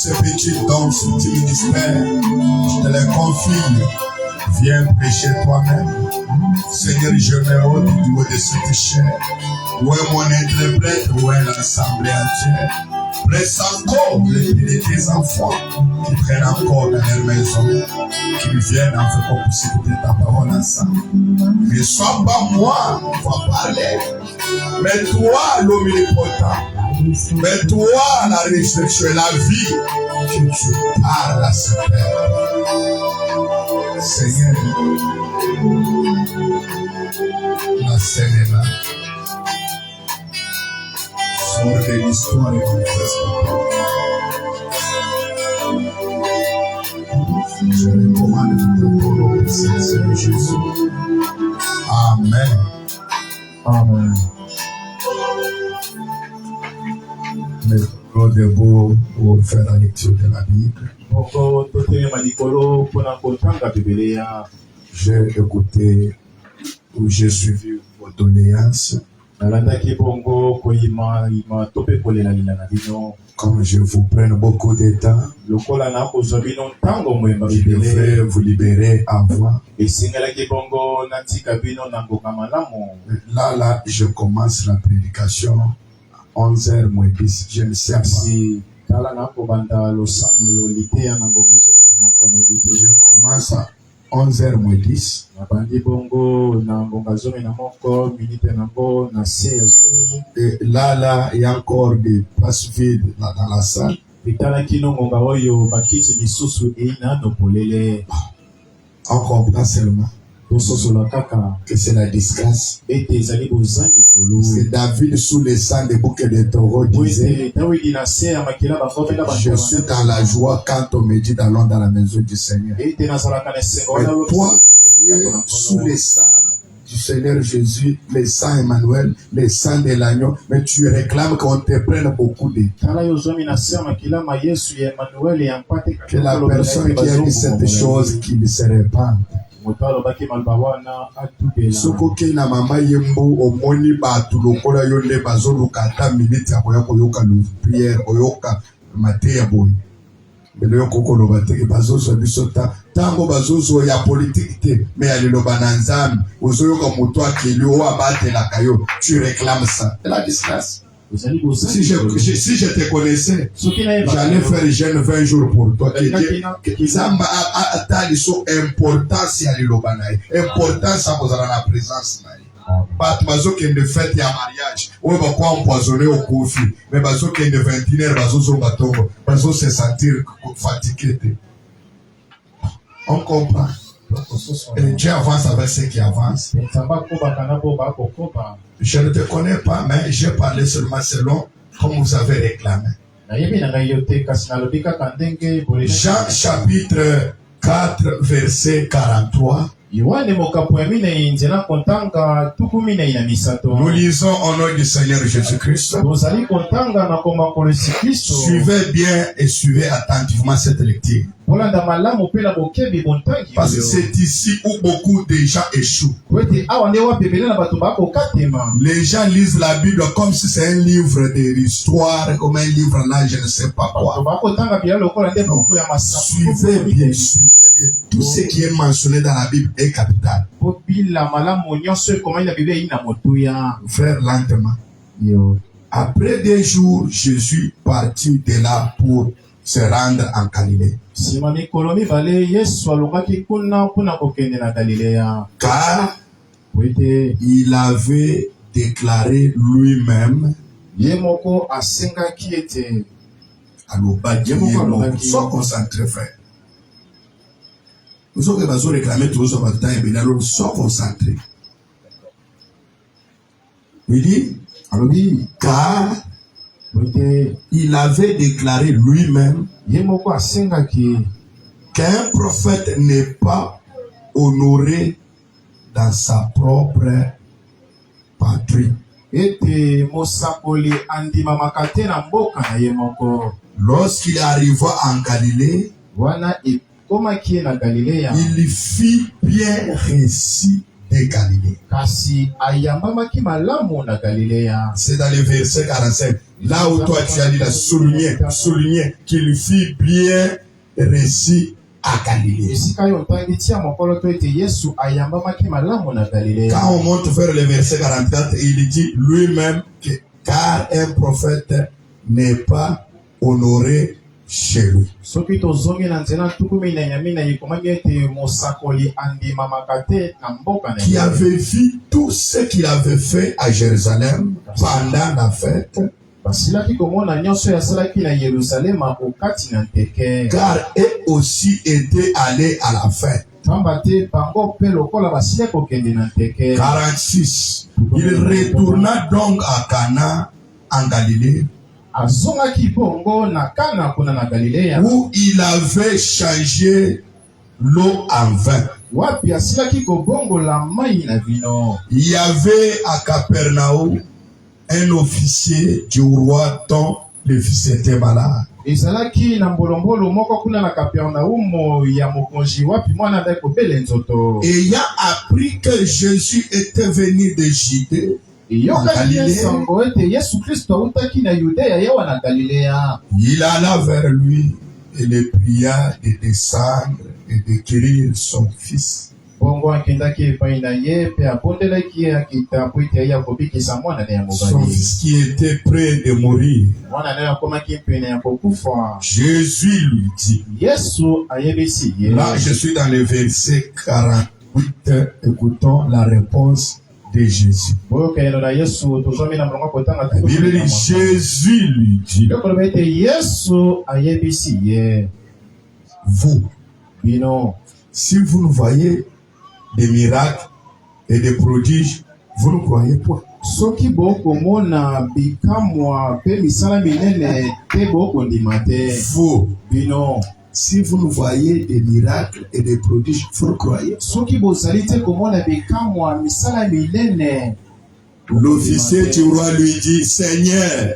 ces petits dons, ce petit ministère, je te les confie. Viens prêcher toi-même. Seigneur, je mets au niveau de cette chair. Où est mon interprète? Où est l'assemblée entière? Presse encore les pieds de tes enfants qui prennent encore dans leur maison, qui viennent en fait comme possibilité ta parole ensemble. Ne sois pas moi qui va parler, mais toi l'omnipotent, mais toi la résurrection et la vie, que tu parles à ce Père. Seigneur, la scène est là. Sur de l'histoire et je recommande ton nom, Seigneur Jésus. Amen. Amen. Mais nous devons pour faire la lecture de la Bible. J'ai écouté ou j'ai suivi vos doléances. Comme je vous prenne beaucoup de temps, je vais vous libérer avant. Là, je commence la prédication 11h moins 10. Je ne sais pas. Je commence à 11h moins 10. Et là, il y a encore des places vides là dans la salle. On comprend seulement que c'est la disgrâce. C'est David sous le sang des bouquets de taureaux disait: je suis dans la joie quand on me dit d'allons dans la maison du Seigneur. Et toi, tu es sous le sang du Seigneur Jésus, le sang Emmanuel, le sang de l'agneau, mais tu réclames qu'on te prenne beaucoup de temps. Que la personne qui a dit cette chose qui ne se répande. Sokoke na mama yembo omoni batu lokola yonde bazoluka ata minute ya koyoka prière oyoka mateya boy belo kokolo bateke bazozo bisota tango bazozo ya politique te mais ya liloba na nzambe ozoyoka moto akeli o abatela kayo tu réclames ça et la disgrâce. Si je te connaissais, j'allais faire jeûne 20 jours pour toi. Zamba atali so importance ya liloba naye, importance à la présence naye. Bat bazo kende fête ya mariage, ou ba kwa empoisonné au kofi, mais bazo kende 21h bazo zo batongo, bazo se sentir fatigué. On comprend. Et Dieu avance avec ceux qui avancent. Je ne te connais pas, mais j'ai parlé seulement selon comme vous avez réclamé. Jean chapitre 4, verset 43. Nous lisons au nom du Seigneur Jésus-Christ. Suivez bien et suivez attentivement cette lecture. Parce que c'est ici où beaucoup de gens échouent. Les gens lisent la Bible comme si c'est un livre de l'histoire, comme un livre là, je ne sais pas quoi. Non. Suivez bien. Tout ce qui est mentionné dans la Bible est capital. Frère, lentement. Après 2 jours, Jésus partit de là pour se rendre en Galilée. Car il avait déclaré lui-même. Sois concentré, frère. Nous sommes réclamés tous sur votre temps et bien alors sois concentré. Il dit, car il avait déclaré lui-même qu'un prophète n'est pas honoré dans sa propre patrie. Lorsqu'il arriva en Galilée, il fit bien récit de Galilée. C'est dans le verset 45. Là où toi tu as dit, souligner qu'il fit bien réussi à Galilée. Quand on monte vers le verset 44, il dit lui-même que car un prophète n'est pas honoré chez lui. Qui avait vu tout ce qu'il avait fait à Jérusalem pendant la fête. Car eux aussi étaient allés à la fête. 46. Il retourna donc à Cana en Galilée, où il avait changé l'eau en vin. Il y avait à Capernaum un officier du roi dont le fils était malade. Et ayant appris que Jésus était venu de Judée, en Galilée, il alla vers lui et le pria de descendre et de guérir son fils. Son fils qui était près de mourir. Jésus lui dit. Là, je suis dans le verset 48. Écoutons la réponse de Jésus. Jésus lui dit. Vous, si vous nous voyez des miracles et des prodiges, vous ne croyez pas. Vous, si vous nous voyez des miracles et des prodiges, vous ne croyez. L'officier du roi lui dit, Seigneur,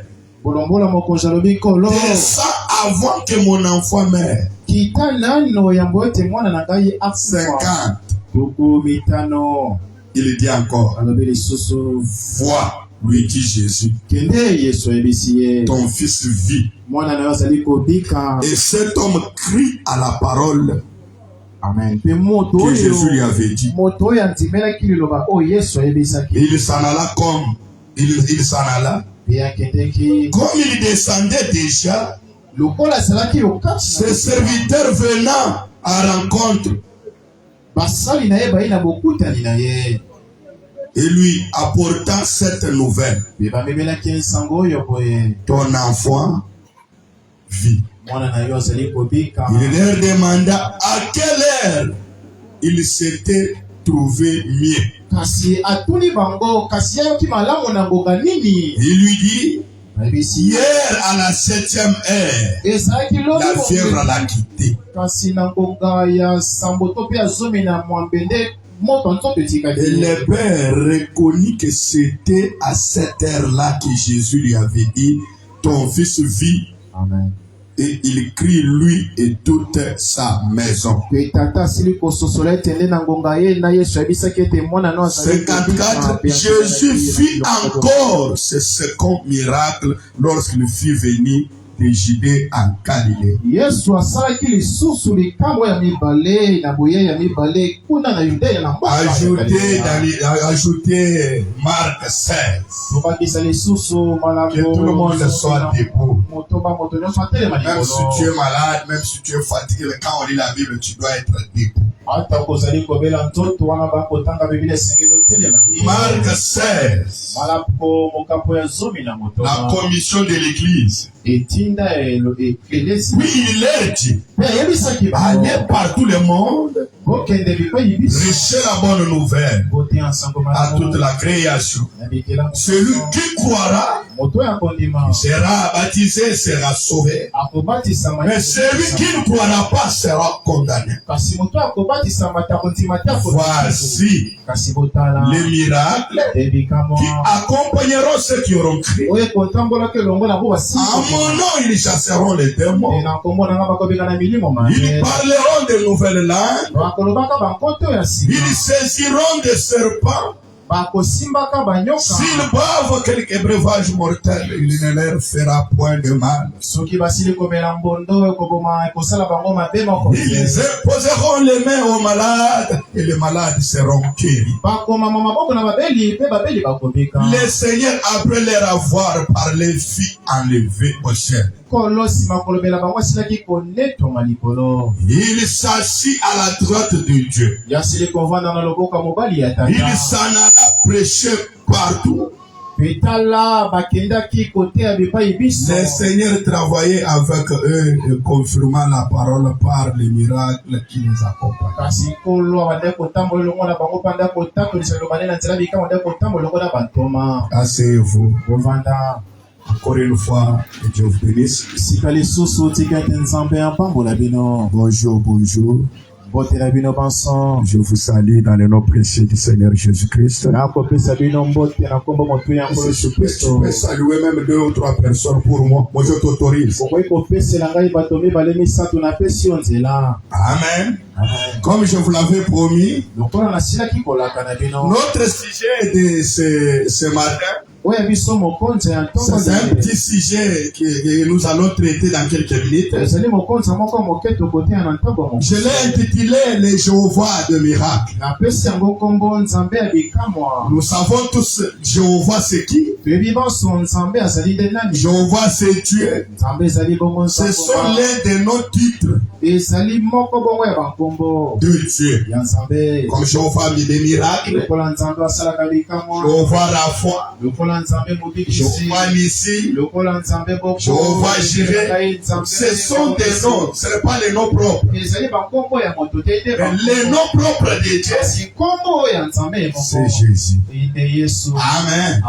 descends avant que mon enfant meure. 50. Il dit encore, vois, lui dit Jésus, ton fils vit. Et cet homme crie à la parole. Amen. Que Jésus lui avait dit. Il s'en alla comme il s'en alla. Comme il descendait déjà, ses serviteurs venant à rencontre et lui apportant cette nouvelle, ton enfant vit. Il leur demanda à quelle heure il s'était trouvé mieux. Il lui dit, hier à la 7e heure, la fièvre l'a quitté. Et le père reconnut que c'était à cette heure-là que Jésus lui avait dit, ton fils vit. Amen. Et il crie lui et toute sa maison. 54. Jésus fit encore ce second miracle lorsqu'il fit venir de Judée en Galilée. Ajoutez Marc 16. Que tout le monde soit debout. Même si tu es malade, même si tu es fatigué, quand on lit la Bible, tu dois être debout. Marc 16. La commission de l'église. Oui, il leur dit, allez par tout le monde, prêchez la bonne nouvelle à toute la création. Celui qui croira sera baptisé, sera sauvé. Mais celui qui ne croira pas sera condamné. Voici les miracles qui accompagneront ceux qui auront cru. À mon nom, ils chasseront les démons. Ils parleront de nouvelles langues. Ils saisiront des serpents. S'ils boivent quelques breuvages mortels, il ne leur fera point de mal. Ils imposeront les mains aux malades et les malades seront guéris. Le Seigneur, après leur avoir parlé, fit enlever au ciel. Il s'assit à la droite de Dieu. Il s'en alla prêcher partout. Le Seigneur travaillait avec eux, confirmant la parole par les miracles qui les accompagnent. Asseyez-vous. Encore une fois, que Dieu vous bénisse. Bonjour, bonjour. Je vous salue dans le nom précieux du Seigneur Jésus-Christ. Tu peux saluer même 2 ou 3 personnes pour moi. Moi, je t'autorise. Amen. Comme je vous l'avais promis, notre sujet de ce matin, c'est un petit sujet que nous allons traiter dans quelques minutes. Je l'ai intitulé les Jéhovah de miracles. Nous savons tous Jéhovah c'est qui? Jéhovah c'est Dieu. Ce sont l'un de nos titres de Dieu. Comme Jéhovah mis des miracles, Jéhovah Rapha, Jéhovah Nissi, Jéhovah Jireh. Ce sont des noms, ce n'est pas les noms propres. Les noms propres de Dieu, c'est Jésus. Amen.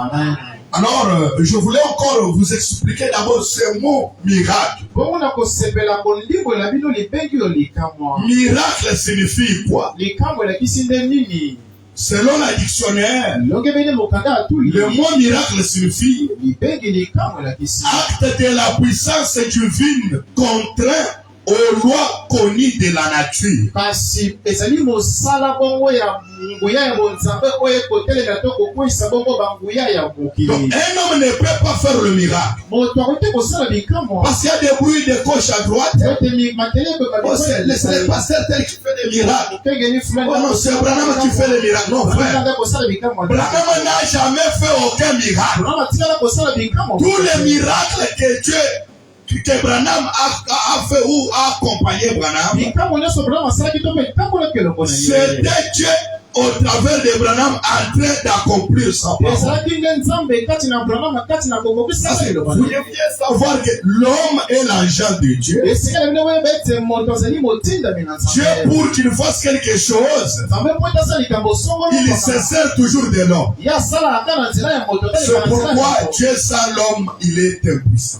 Alors, je voulais encore vous expliquer d'abord ce mot miracle. Miracle signifie quoi? Selon la dictionnaire, le mot miracle signifie acte de la puissance divine contraint aux lois connues de la nature. Donc, un homme ne peut pas faire le miracle. Parce qu'il y a des bruits de gauche à droite. C'est le pasteur tel qui fait des miracles. Oh non, c'est Branham qui fait les miracles. Non, frère. Branham n'a jamais fait aucun miracle. Tous les miracles que Dieu, que Branham a fait ou a accompagné Branham, c'était Dieu au travers de Branham en train d'accomplir sa parole. Vous deviez savoir que l'homme est l'agent de Dieu. Dieu, pour qu'il fasse quelque chose, il se sert toujours de l'homme. C'est pourquoi Dieu sans l'homme, il est impuissant.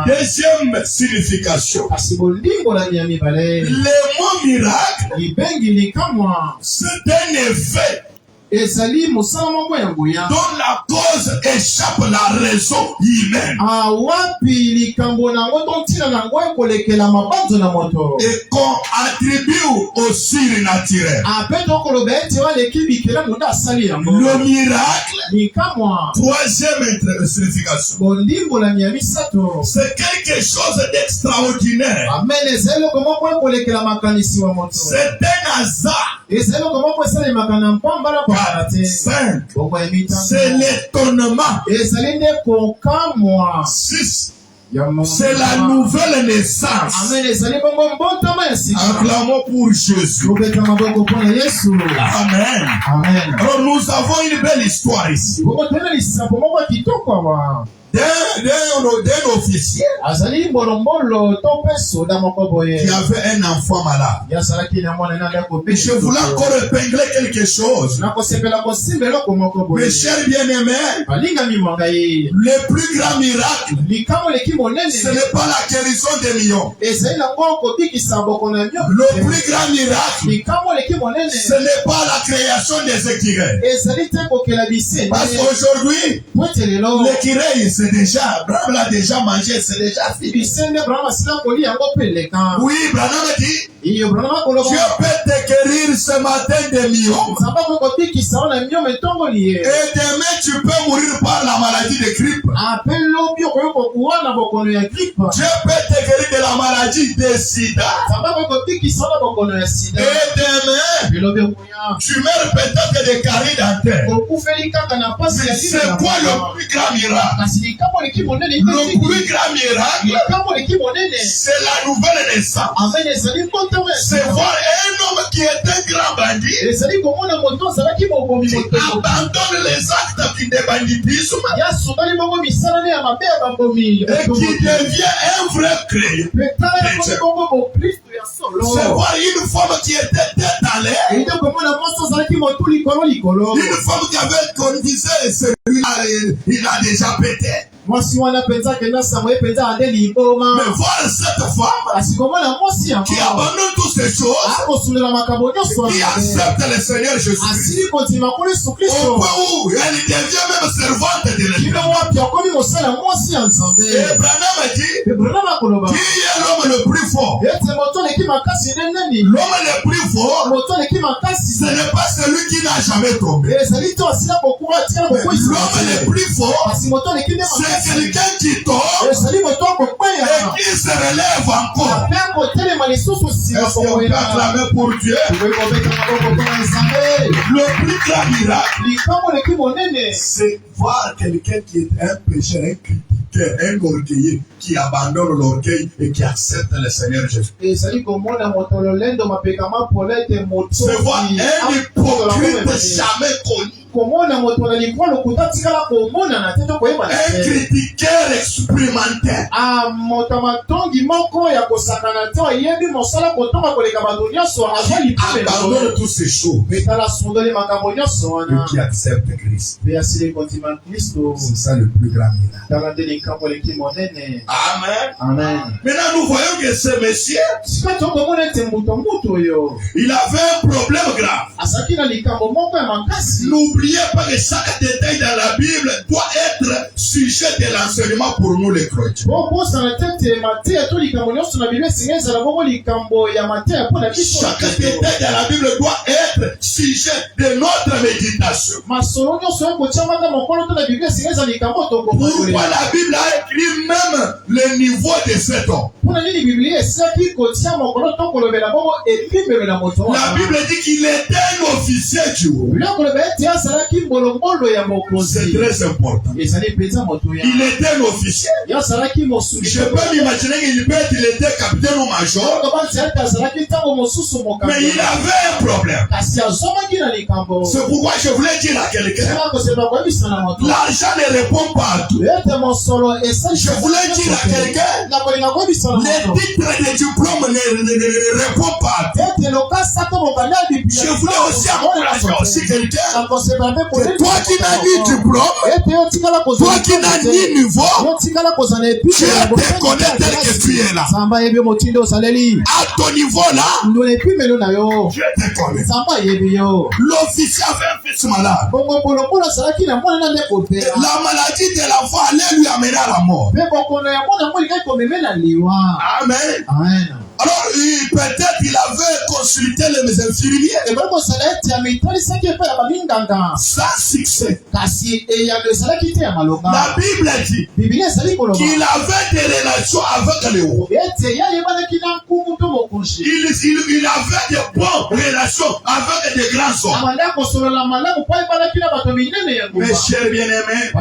Deuxième signification. Le mot miracle, c'est un effet dont la cause échappe la raison humaine et qu'on attribue au surnaturel. Le miracle, troisième signification, c'est quelque chose d'extraordinaire. C'est un hasard. 5. C'est l'étonnement. 6. C'est la nouvelle naissance. Acclamons pour Jésus. Amen. Alors nous avons une belle histoire ici. D'un officier qui avait un enfant malade. Je voulais encore épingler quelque chose. Mes chers bien-aimés, le plus grand miracle, ce n'est pas la guérison des millions. Le plus grand miracle, ce n'est pas la création des écureuils. Parce qu'aujourd'hui, l'écureuil, c'est déjà, Branham l'a déjà mangé, c'est déjà fini. Oui, Branham dit, Dieu peut te guérir ce matin des myopes. Et demain tu peux mourir par la maladie de grippe. Dieu peut te guérir de la maladie de sida. Et demain tu meurs peut-être de caries dentaires. C'est quoi le plus grand miracle? Le plus grand miracle, c'est la nouvelle naissance. C'est voir un homme qui est un grand bandit qui abandonne les actes de banditisme et qui devient un vrai chrétien. C'est voir une femme qui était tête en l'air, une femme qui avait conduisait celui-là, il a déjà pété. Mais voir cette femme qui abandonne toutes ces choses, qui accepte le Seigneur Jésus, au point où elle devient même servante de l'Église. Et Branham dit, qui est l'homme le plus fort? L'homme le plus fort, ce n'est pas celui qui n'a jamais tombé. L'homme le plus fort, c'est quelqu'un qui tombe et qui se relève encore. Est-ce qu'on peut acclamer pour Dieu? Le plus grand miracle, c'est voir quelqu'un qui est un pécheur, un critiqueur, un orgueilleux, qui abandonne l'orgueil et qui accepte le Seigneur Jésus. C'est voir un hypocrite jamais connu. Un critiqueur expérimenté. Abandonne tous ces choses et qui accepte Christ. C'est ça le plus grand miracle. Amen. Maintenant nous voyons que ce monsieur, il avait un problème grave. N'oubliez pas que chaque détail dans la Bible doit être sujet de l'enseignement pour nous les chrétiens. Chaque détail dans la Bible doit être sujet de notre méditation. Pourquoi la Bible a écrit même le niveau de cet homme? La Bible dit qu'il était un officier du roi. C'est très important. Il était un officier. Je peux m'imaginer qu'il était capitaine ou major. Mais il avait un problème. C'est pourquoi je voulais dire à quelqu'un, l'argent ne répond pas à tout. Je voulais dire à quelqu'un, les titres de diplôme ne répondent pas à tout. Je voulais aussi encourager aussi quelqu'un, que toi qui n'as ni diplôme, toi qui n'as ni niveau, Dieu te connaît tel que tu es là. À ton niveau là, Dieu te connaît. L'officier avait un fils malade. La maladie de l'enfant allait lui amener à la mort. Amen. Alors, peut-être il avait consulté les infirmiers. Sans succès. La Bible dit qu'il avait des relations avec les rois. Il avait de bonnes relations avec des grands hommes. Mes chers bien-aimés,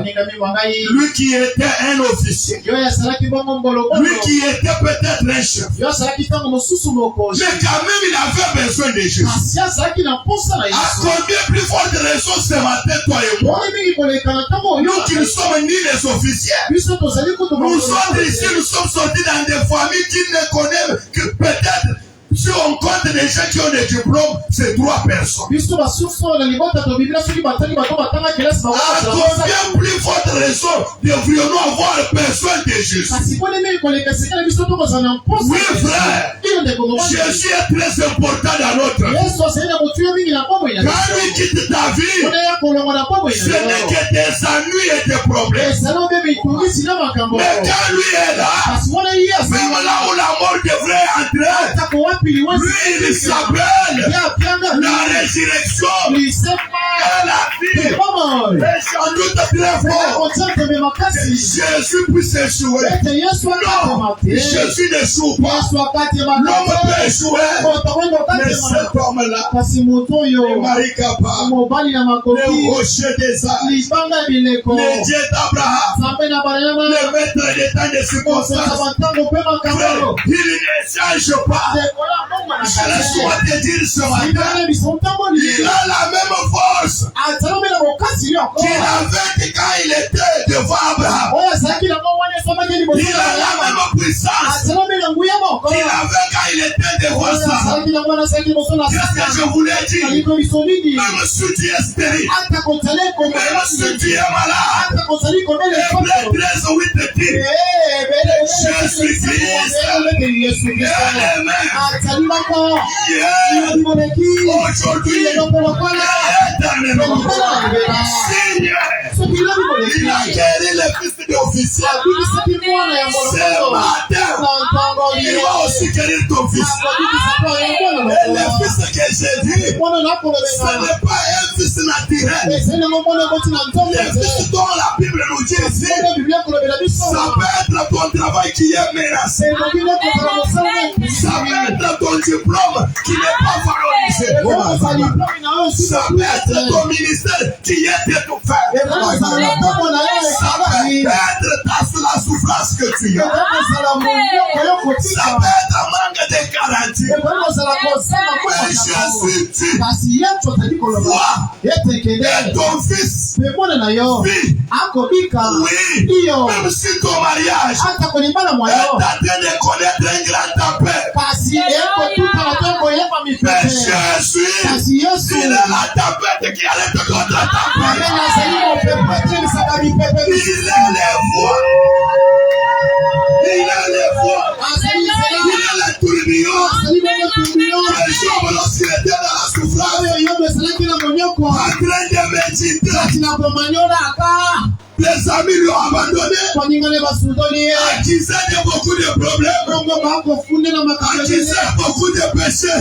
lui qui était un officier, lui qui était peut-être un chef, mais quand même il avait besoin de Jésus. À combien plus forte raison ce matin, toi et moi, nous qui ne sommes ni les officiers, nous sommes ici, nous sommes sortis dans des familles qui ne connaissent que peut-être, si on compte des gens qui ont des diplômes, c'est 3 personnes. À combien plus forte raison devrions-nous avoir besoin de Jésus? Oui, frère, Jésus est très important dans notre vie. Quand lui quitte ta vie, ce n'est que des ennuis et des problèmes. Mais quand lui est là, même là où la mort devrait entrer, il s'appelle la résurrection et la vie. Et sans doute très fort que Jésus puisse échouer. Non, Jésus n'échoue pas. L'homme peut échouer. Mais cet homme-là, le Marikapa, le rocher des âges, le Dieu d'Abraham, le maître des temps de circonstances, il ne change pas. Je laisse-moi te dire ce matin, il a la même force qu'il avait quand il était devant Abraham. Il a la même puissance qu'il avait quand il était devant Sarah. Qu'est-ce que je voulais dire? Même si tu es stérile, même si tu es malade, Hébreux 13, 8 dit, Jésus-Christ est le même hier, aujourd'hui, et éternellement. Seigneur, il a guéri le fils d'officier. Ce matin, il va aussi guérir ton fils. Et le fils que j'ai dit, ce n'est pas un fils naturel. Le fils dont la Bible nous dit ici, ça peut être ton travail qui est menacé. Ça peut être ton diplôme qui n'est pas valorisé. Ça peut être ton ministère qui est étouffé. Ça peut être la souffrance que tu as. Ça peut être un manque de garantie. Mais Jésus dit, vois, et ton fils vit. Oui, même si ton mariage est en train de connaître un grand appel. Mais Jésus, il est la tapette qui allait te contre-taper. Il est les voix. Il est les voix. Il est la tourbillon. Un jour, lorsqu'il était dans la souffrance, en train de méditer, les amis lui ont abandonné. Accusé de beaucoup de problèmes. Accusé de beaucoup de péchés.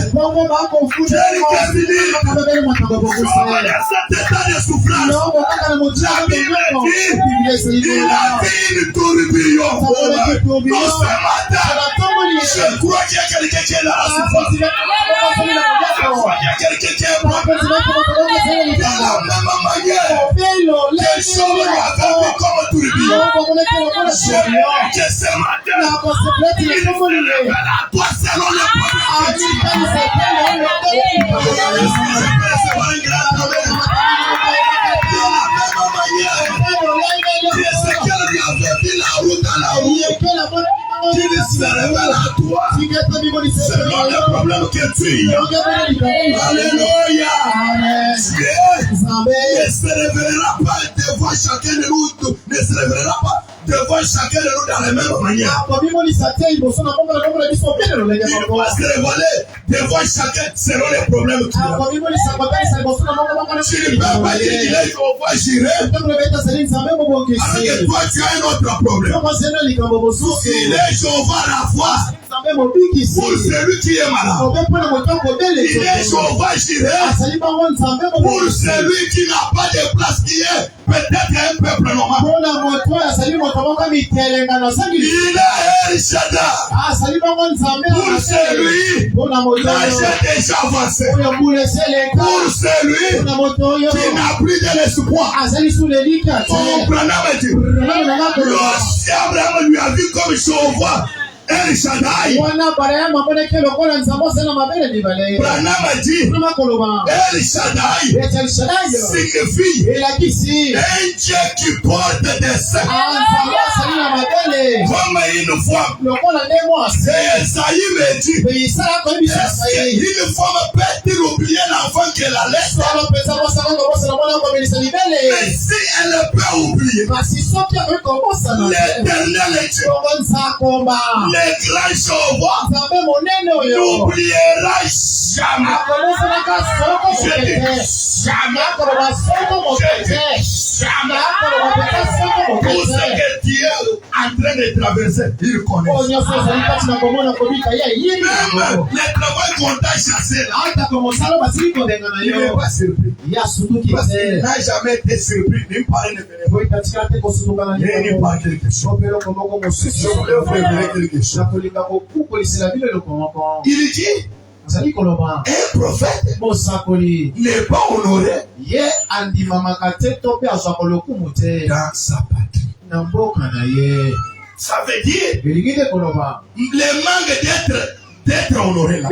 Cet état de souffrance, la Bible dit, il a vu une tourbillon. Donc ce matin, je crois qu'il y a quelqu'un qui est dans la souffrance. Je crois qu'il y a quelqu'un qui est mort. De la même manière, les choses avaient vu comme tourbillon. Je crois que ce matin, il se révèle à toi selon le problème que tu as. Est-ce que je peux recevoir un grand problème? De la même manière, Ézéchiel lui avait vu la route à la route. Qu'il se révèle à toi selon le problème que tu as. Alléluia. Dieu ne se révélera pas devant chacun de nous, ne se révélera pas devant chacun de nous dans la même manière. Il doit se révéler devant chacun selon les problèmes qu'il a. Tu ne peux pas dire qu'il est Jéhovah Jireh alors que toi tu as un autre problème. Il est Jéhovah Rapha pour celui qui est malade. Il est Jéhovah Jireh pour celui qui n'a pas de place, qui est peut-être un peuple normal. Il est El Shaddai pour celui qui est déjà avancé. Pour celui qui n'a plus de l'espoir. Comme Branham dit, lorsque Abraham lui a vu comme Jéhovah El Shaddai, Branham dit El Shaddai signifie un Dieu qui porte des seins comme une femme. Et Esaïe me dit, est-ce qu'une femme peut-elle oublier l'enfant qu'elle a laissé? Mais si elle peut oublier, l'Éternel Dieu, le grand Jéhovah, n'oubliera jamais. Je dis jamais. Je dis jamais. Pour ce que tu en train de traverser, il connaît. Même les travaux qu'on t'a chassé là, il n'est pas surpris. Parce qu'il n'a jamais été surpris ni par un événement, ni par quelque chose. Je voulais vous révéler quelque chose. Il dit, un prophète n'est pas honoré dans sa patrie. Ça veut dire le manque d'être honoré là.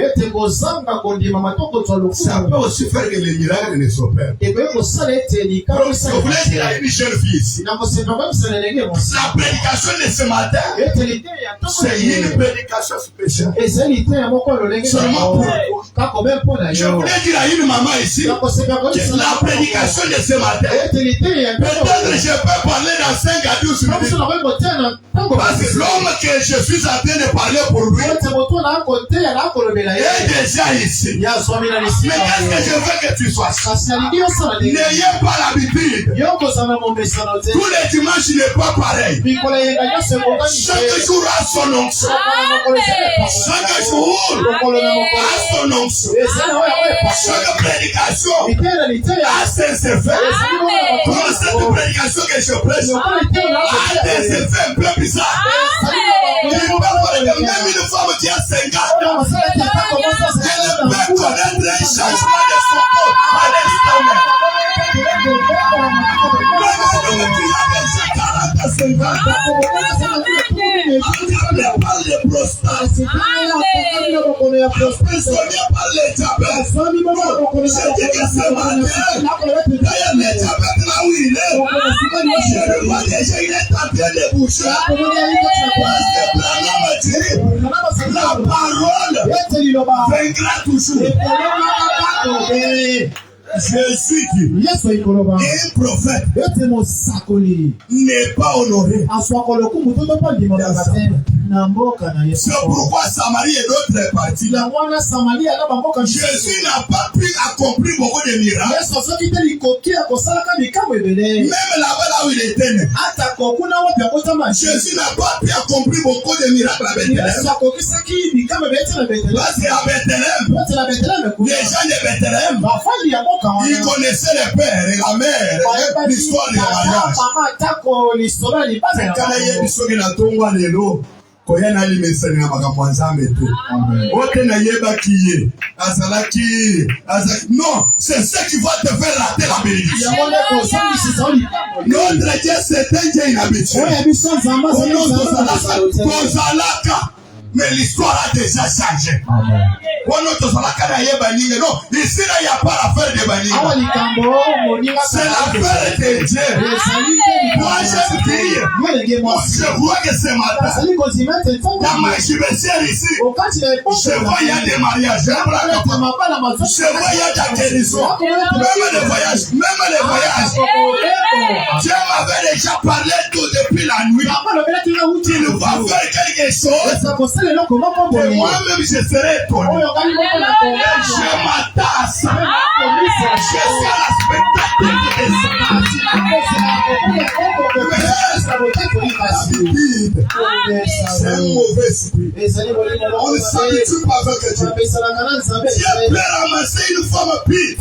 Ça peut aussi faire que les miracles ne s'opèrent. Vous voulez dire à une jeune fille ici, la prédication de ce matin, c'est une prédication spéciale. Seulement pour je voulais dire à une maman ici, que la prédication de ce matin, peut-être je peux parler dans 5 à 12 minutes. Parce que l'homme que je suis en train de parler pour lui, est déjà ici. Mais qu'est-ce que je veux que tu fasses? N'ayez pas l'habitude. Tous les dimanches, il n'est pas pareil. Chaque jour a son onction. Chaque jour a son onction. Chaque prédication a ses effets. Comme cette prédication que je prêche a des effets un peu bizarres. Même une femme qui a 50 ans, elle peut connaître un changement de son corps à l'instant même. Attrapé par les prostates, emprisonné par les diabètes. Je dis que ce matin, d'ailleurs les diabètes là où il est, je le vois déjà, il est en train de bouger. Parce que Branham dit, la parole vaincra toujours. Jésus dit, un prophète n'est pas honoré. C'est pourquoi Samarie et d'autres parties. Jésus n'a pas pu accomplir beaucoup de miracles. Même là-bas là où il était né, Jésus n'a pas pu accomplir beaucoup de miracles à Bethléem. Parce qu'à Bethléem, les gens de Bethléem, ils connaissaient le père et la mère, l'histoire du mariage. C'est quand il y a des choses qui n'ont pas de l'eau. Koyana limesani na makambo nzambe tu. Wote na yeba kiye. Azalaki. Non, c'est ce qui va te faire rater la bénédiction. Notre Dieu c'est un Dieu inhabituel. Mais l'histoire a déjà changé. Non, ici là il n'y a pas l'affaire de Baninga. C'est l'affaire de Dieu. Moi je vois que ce matin, dans ma chibessière ici, je vois il y a des mariages. Je vois il y a des guérisons. Même les voyages. Dieu m'avait déjà parlé tout depuis la nuit. Il va faire quelque chose. Et moi-même je serai étonné. Je m'attends à ça. Je suis à la spectacle de ça. C'est un mauvais esprit. On ne s'habitue pas avec Dieu. Dieu peut ramasser une femme pire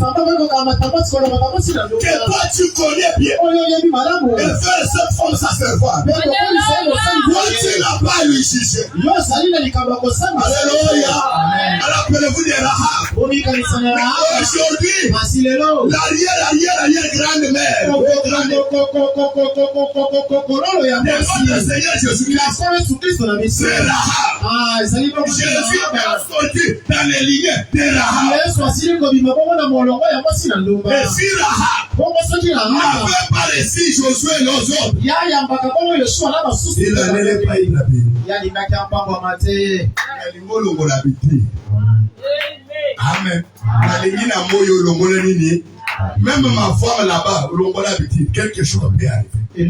que toi tu connais bien et faire cette femme sa servante. Toi tu n'as pas à lui juger. Alléluia. Rappelez-vous de Rahab. Aujourd'hui, l'arrière-grande-mère de notre Seigneur Jésus-Christ, c'est Rahab. Jésus a sorti dans les lignes de Rahab. Et si Rahab n'avait pas réussi Josué et les autres, il n'allait pas y habiter. Amen. Même ma femme là-bas, quelque chose peut arriver. Je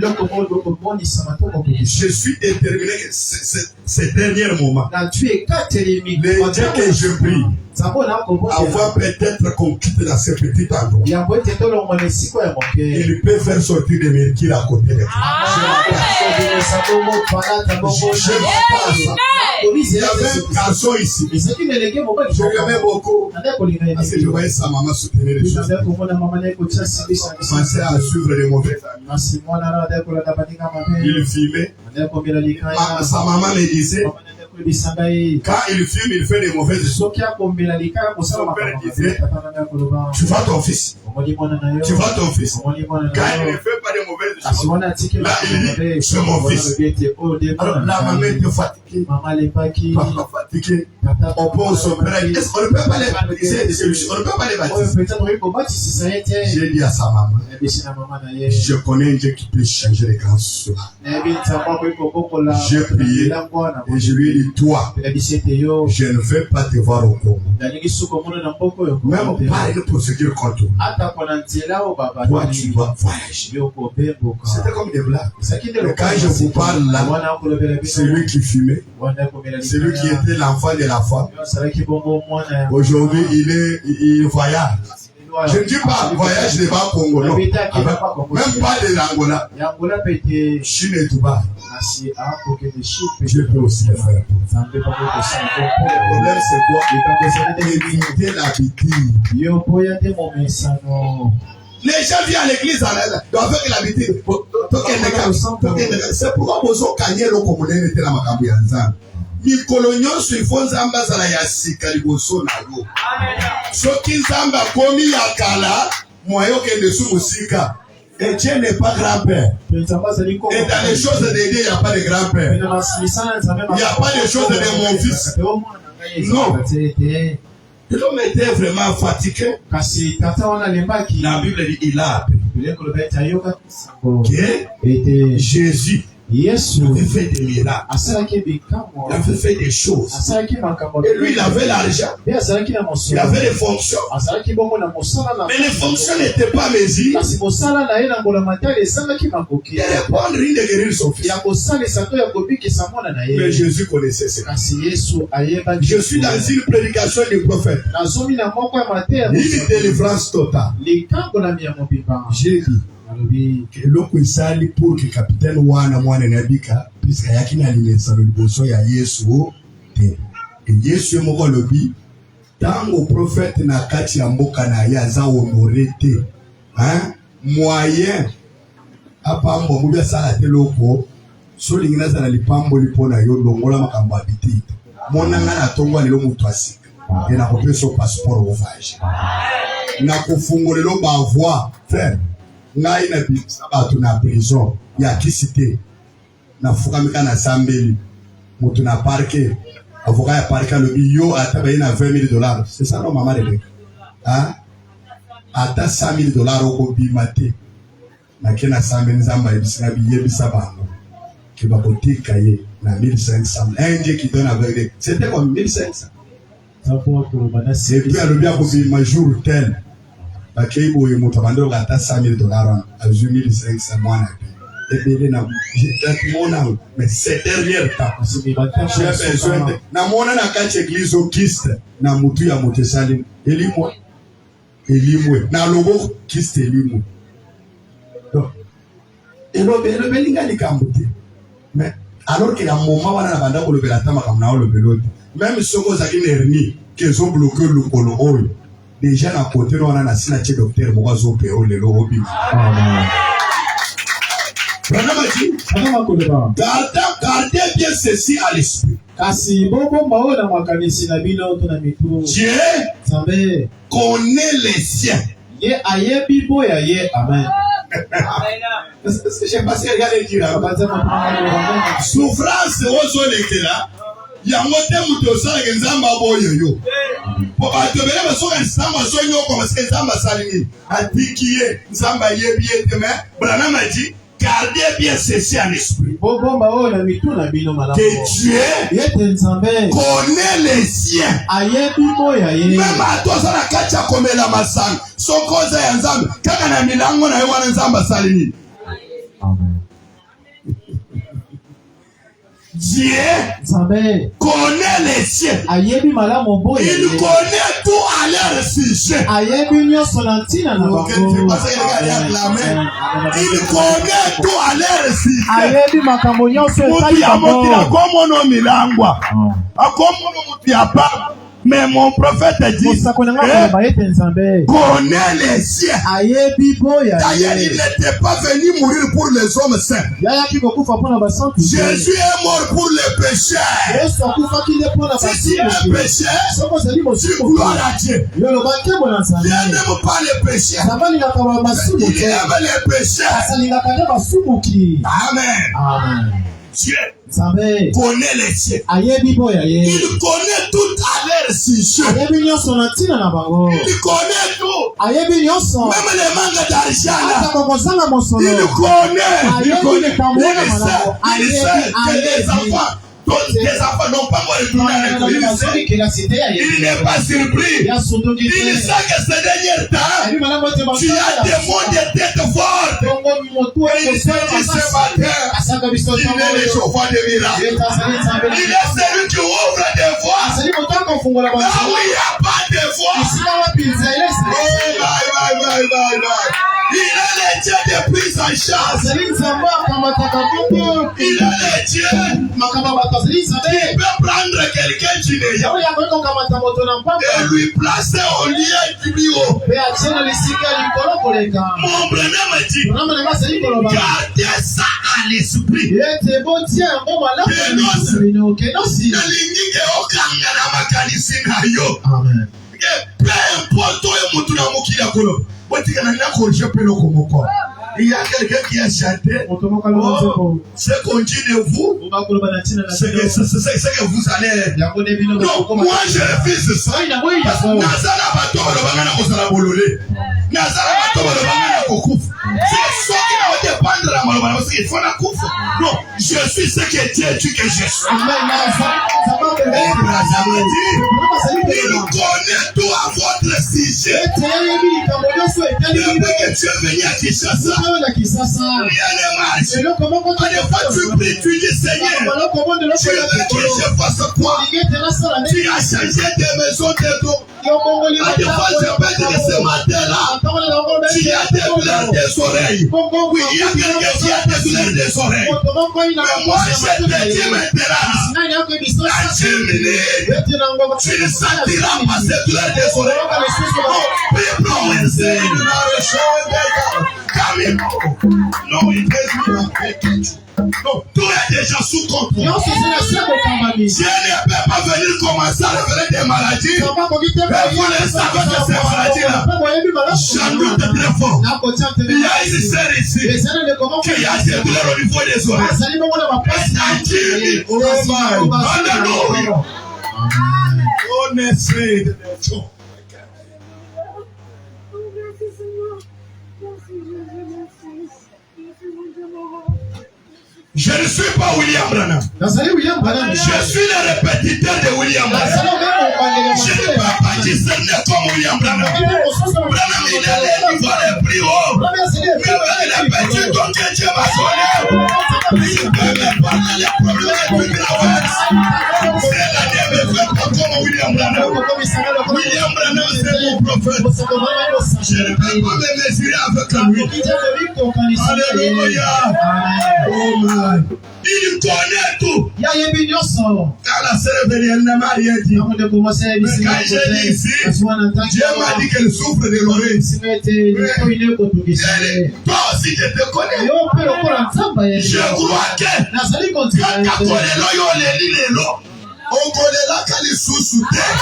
suis déterminé que ces derniers moments, les dieux que je prie, avant peut-être qu'on quitte dans ce petit endroit, il peut faire sortir des mercures à côté de toi. Je pense. Il y avait un garçon ici. Je l'aimais beaucoup. Parce que je voyais sa maman soutenir les choses. Commençait à suivre les mauvais amis. Il filmait. Sa maman me disait, quand il filme, il fait des mauvaises choses. Son père disait, tu vois ton fils. Tu vois ton fils. Quand il ne fait pas de mauvaises choses, là il dit, c'est mon fils. Alors la maman était fatiguée. Papa fatigué. On peut se prendre. On ne peut pas les baptiser. On ne peut pas les baptiser. J'ai dit à sa maman, je connais un Dieu qui peut changer les grands choses. J'ai prié et je lui ai dit, toi, je ne vais pas te voir au Congo. Même pas une procédure contre toi. Toi, tu dois voyager. C'était comme des blagues. Mais quand je vous parle là, c'est lui qui fumait. C'est lui qui était l'enfant de la femme. Aujourd'hui, il voyage. Je ne dis pas voyage de bas Congo, non. Même pas de l'Angola. Chine et Dubaï. Je peux aussi le faire. Le problème, c'est quoi? Éviter l'habitude. Les gens viennent à l'église, doivent faire l'habitude. C'est pourquoi vous avez gagné le communauté de la Macambianza. Mikolo nyonso ifo nzamba zala ya sika liboso na yo. Soki nzamba komi ya kala, moyo kende su musika. Et Dieu n'est pas grand-père. Et dans les choses de Dieu, il n'y a pas de grand-père. Il n'y a pas de choses de mon fils. Non. L'homme était vraiment fatigué. La Bible dit il a appris. Jésus. Yesu avait fait des miracles. Il avait fait des choses. Et lui, il avait l'argent. Il avait les fonctions. Mais les fonctions n'étaient pas mesurées. Il allait prendre une de guérir son fils. Mais Jésus connaissait ça. Je suis dans une prédication du prophète. Une délivrance totale. J'ai dit eloko isali pour que capitaine wana mwana nabika puisque yakini alimesa liboso ya Yesu te et Yesu moko lobi tango prophète na kati ya mboka na ya za honoré te hein moyen apambo mubya sala te loko so lingina sala lipambo lipona yo longola makambo abiti monanga na tongwa lelo mutu asika et na kopeso passeport voyage na kufungolelo ba voix frère ngai na batu na prison ya kisite na fukamika na sambeli mutu na parquet avocat ya parquet le bio ataba ina $20,000 c'est ça non maman de hein ata $100,000 au bimate na kena sambeli zamba ibisina biyebisa bango ki bakotika ye na 1500 un Dieu qui donne avec c'était comme 1500 et puis le bien pour ma jour tel bakei boye moto bandolo ata $100,000 à 1500 mois et belé na mona mais ces derniers temps j'ai besoin de na mona na kati église au Christ na mutu ya moto salim elimwe na logo Christ elimwe donc le belinga likambuti mais alors qu'il y a un moment wana na banda ko le belata makamna le beloti même soko za kinerni qu'ils ont bloqué le colo oil déjà à côté on a un docteur Moazo Péo le lobby. Gardez bien ceci à l'esprit. Dieu connaît les siens. Amen. Je pense qu'il y a les dire. Souffrance aux électeurs là. Yango te muto sala ke nzamba boyo yo po batobele basoka nzamba sonyo ko parce que nzamba salini atikiye nzamba yebiye te mais brana maji Gardez bien ceci en esprit. Que Dieu connaît les siens. Même à toi, ça n'a qu'à te comme la massang. Son cause est en zam. Quand on a mis l'angle, on a eu un zamba salini. Dieu connaît les siens. Il connaît tout à leur sujet. Il connaît tout à leur sujet. Mais mon prophète dit, connaît les siens. D'ailleurs, il n'était pas venu mourir pour les hommes saints. Jésus est mort pour les pécheurs. Si tu es pécheur, tu gloire à Dieu. Dieu n'aime pas les pécheurs. Il aime les pécheurs. Amen. Dieu connaît les siens. Il connaît tout à leur sujet. Il connaît tout. Même les manques d'argent. Il connaît. Il sait que les enfants. Les enfants n'ont pas retourné à l'école. Il n'est pas surpris. Il sait que ces derniers temps, tu as des mondes de tête forte. Et il sait que ce matin, il est le chauffeur de miracles. Il est celui qui ouvre des voies. Là où il n'y a pas de voies. Il est le Dieu de prise en charge. Il est le Dieu qui peut prendre quelqu'un qui n'est rien et lui placer au lieu du plus haut. Mon bonhomme dit, gardez ça à l'esprit. Peu importe il y a quelqu'un qui a chanté. Ce qu'on dit de vous, c'est que vous allez. Donc, moi je refuse ça. Non, je suis ce que Dieu dit que je suis. Il connaît tout à votre sujet. Depuis que tu es venu à Kinshasa, rien ne marche. À des fois tu pries, tu dis Seigneur, tu veux que je fasse quoi? Tu as changé de maison de dos. À des fois je peux dire ce matin-là, tu as des douleurs des oreilles. Oui, il y a quelqu'un qui a des douleurs des oreilles. Mais moi je te dis maintenant, dans 10 minutes, tu ne sentiras pas ces douleurs des oreilles. People will say you are a show. Come in. No, it is not. Non, tout est déjà sous contrôle. Dieu ne peut pas venir commencer à révéler des maladies. Mais vous le savez que ces maladies-là, j'en doute très fort. Il y a une sœur ici qui a des douleurs au niveau des oreilles. Alléluia. On essaie de tout. Je ne suis pas William Branham. Je suis le répétiteur de William Branham. Je ne peux pas discerner comme William Branham. Branham, il est le niveau le plus haut. Il est petit donc Dieu m'a sonné. Il peut me parler les problèmes les plus graves. C'est la Dieu me fait pas comme William Branham. William Branham, c'est mon prophète. Je ne peux pas me mesurer avec lui. Alléluia. Oh my. Il connaît tout. Quand la sœur venue, elle n'a rien dit. Mais quand j'ai dit ici, Dieu m'a dit qu'elle souffre de l'oreille. Toi aussi, je te connais. Je crois que quand tu connais l'eau, on connaît la qualité sous terre.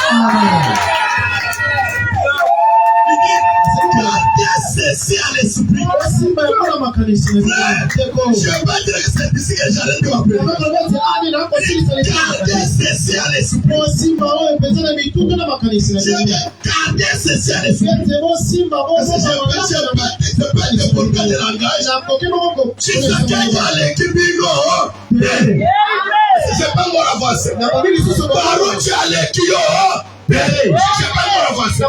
C'est à l'esprit. Je vais dire que c'est ici que j'allais te appeler. Gardez ceci à l'esprit. Je vais garder bien ceci à l'effet. C'est pas des volcans de langage. Si chacun va aller qui bingo, c'est pas moi la voix. Baron, tu allais qui yo. Je ne sais pas moi avancer.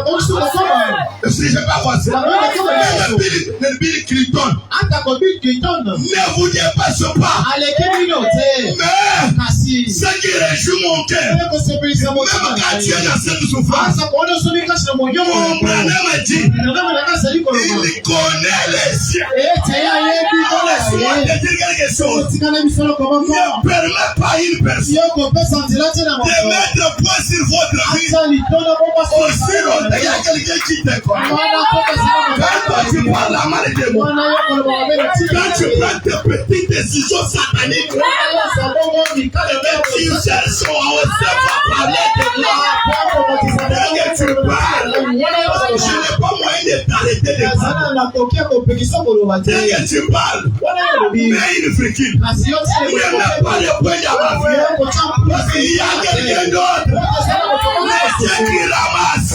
Je ne sais pas avancer. Le Bill Clinton. Ne vous dépasse pas. Mais ce qui réjouit mon cœur, même quand tu es dans cette souffrance, mon Branham a dit, il connaît les siens. Laisse-moi te dire quelque chose. Ne permets pas une personne de mettre point sur votre vie. Aussi longtemps, il y a quelqu'un qui te connaît. Quand tu parles la mal de moi, quand tu prends tes petites décisions sataniques, tu cherches à parler de moi. Dès que tu parles, je n'ai pas moyen de t'arrêter de parler. Dès que tu parles, mais une fricule. Il n'y a pas de point dans ma vie. Parce qu'il y a quelqu'un d'autre. Laissez qu'il ramasse.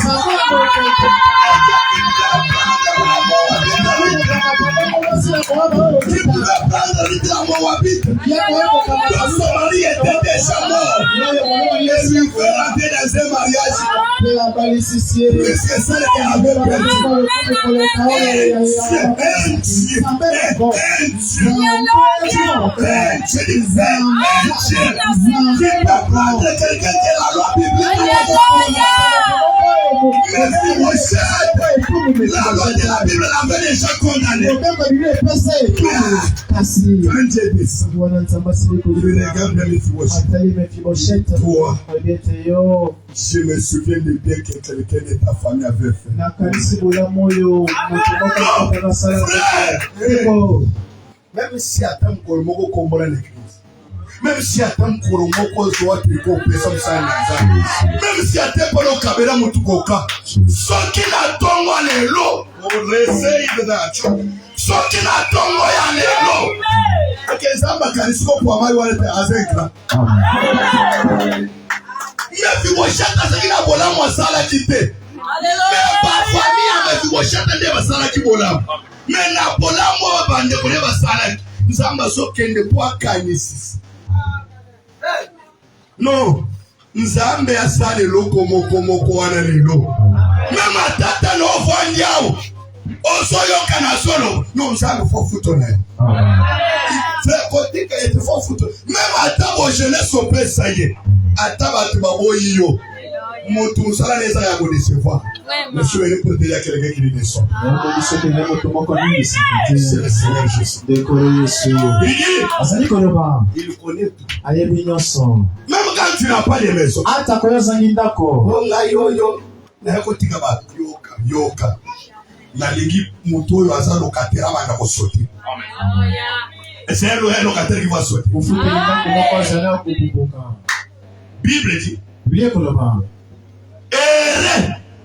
Tu pouvais prendre littéralement Wabit. Ton mari était déjà mort. Et lui faire rentrer dans un mariage. Puisque ça avait perdu. Je disais, tu peux prendre quelqu'un de la loi biblique. Merci mon cher. La loi de la Bible l'avait déjà condamné. Quand Dieu descend, je regarde Mephibosheth. Toi, je me souviens de bien que quelqu'un de ta famille avait fait. Même si à temps qu'on m'a combattu l'église, même si à temps qu'on m'a causé des personnes sans même si à temps qu'on a cabela mutukoka, ce qui n'a tombé à l'élo, on réessaye de nature. Ce qui n'a tombé à l'élo, que ça m'a cassé pour avoir eu un azekra. Mephibosheth a dit que la moi ça l'a quitté. Mais par famille a Mephibosheth a dit que ça l'a quitté. Mais na bola moi bande ko ne basala nzamba so kende kwa kanisi no nzambe asale loko moko wana lelo mema tata no vandiao oso yoka na solo no nzambe fo futo na c'est côté que était fo futo même atabo jeunesse au pesa ye ataba tubaboyi yo moto sala neza ya ko décevoir. Monsieur est pour dire à quelqu'un qui lui descend. C'est le Seigneur Jésus. Il connaît tout. Même quand tu n'as pas de maison. Yoka. Na ligi moto yo asa locataire va na sauter. Et c'est le locataire qui va sauter. Bible dit.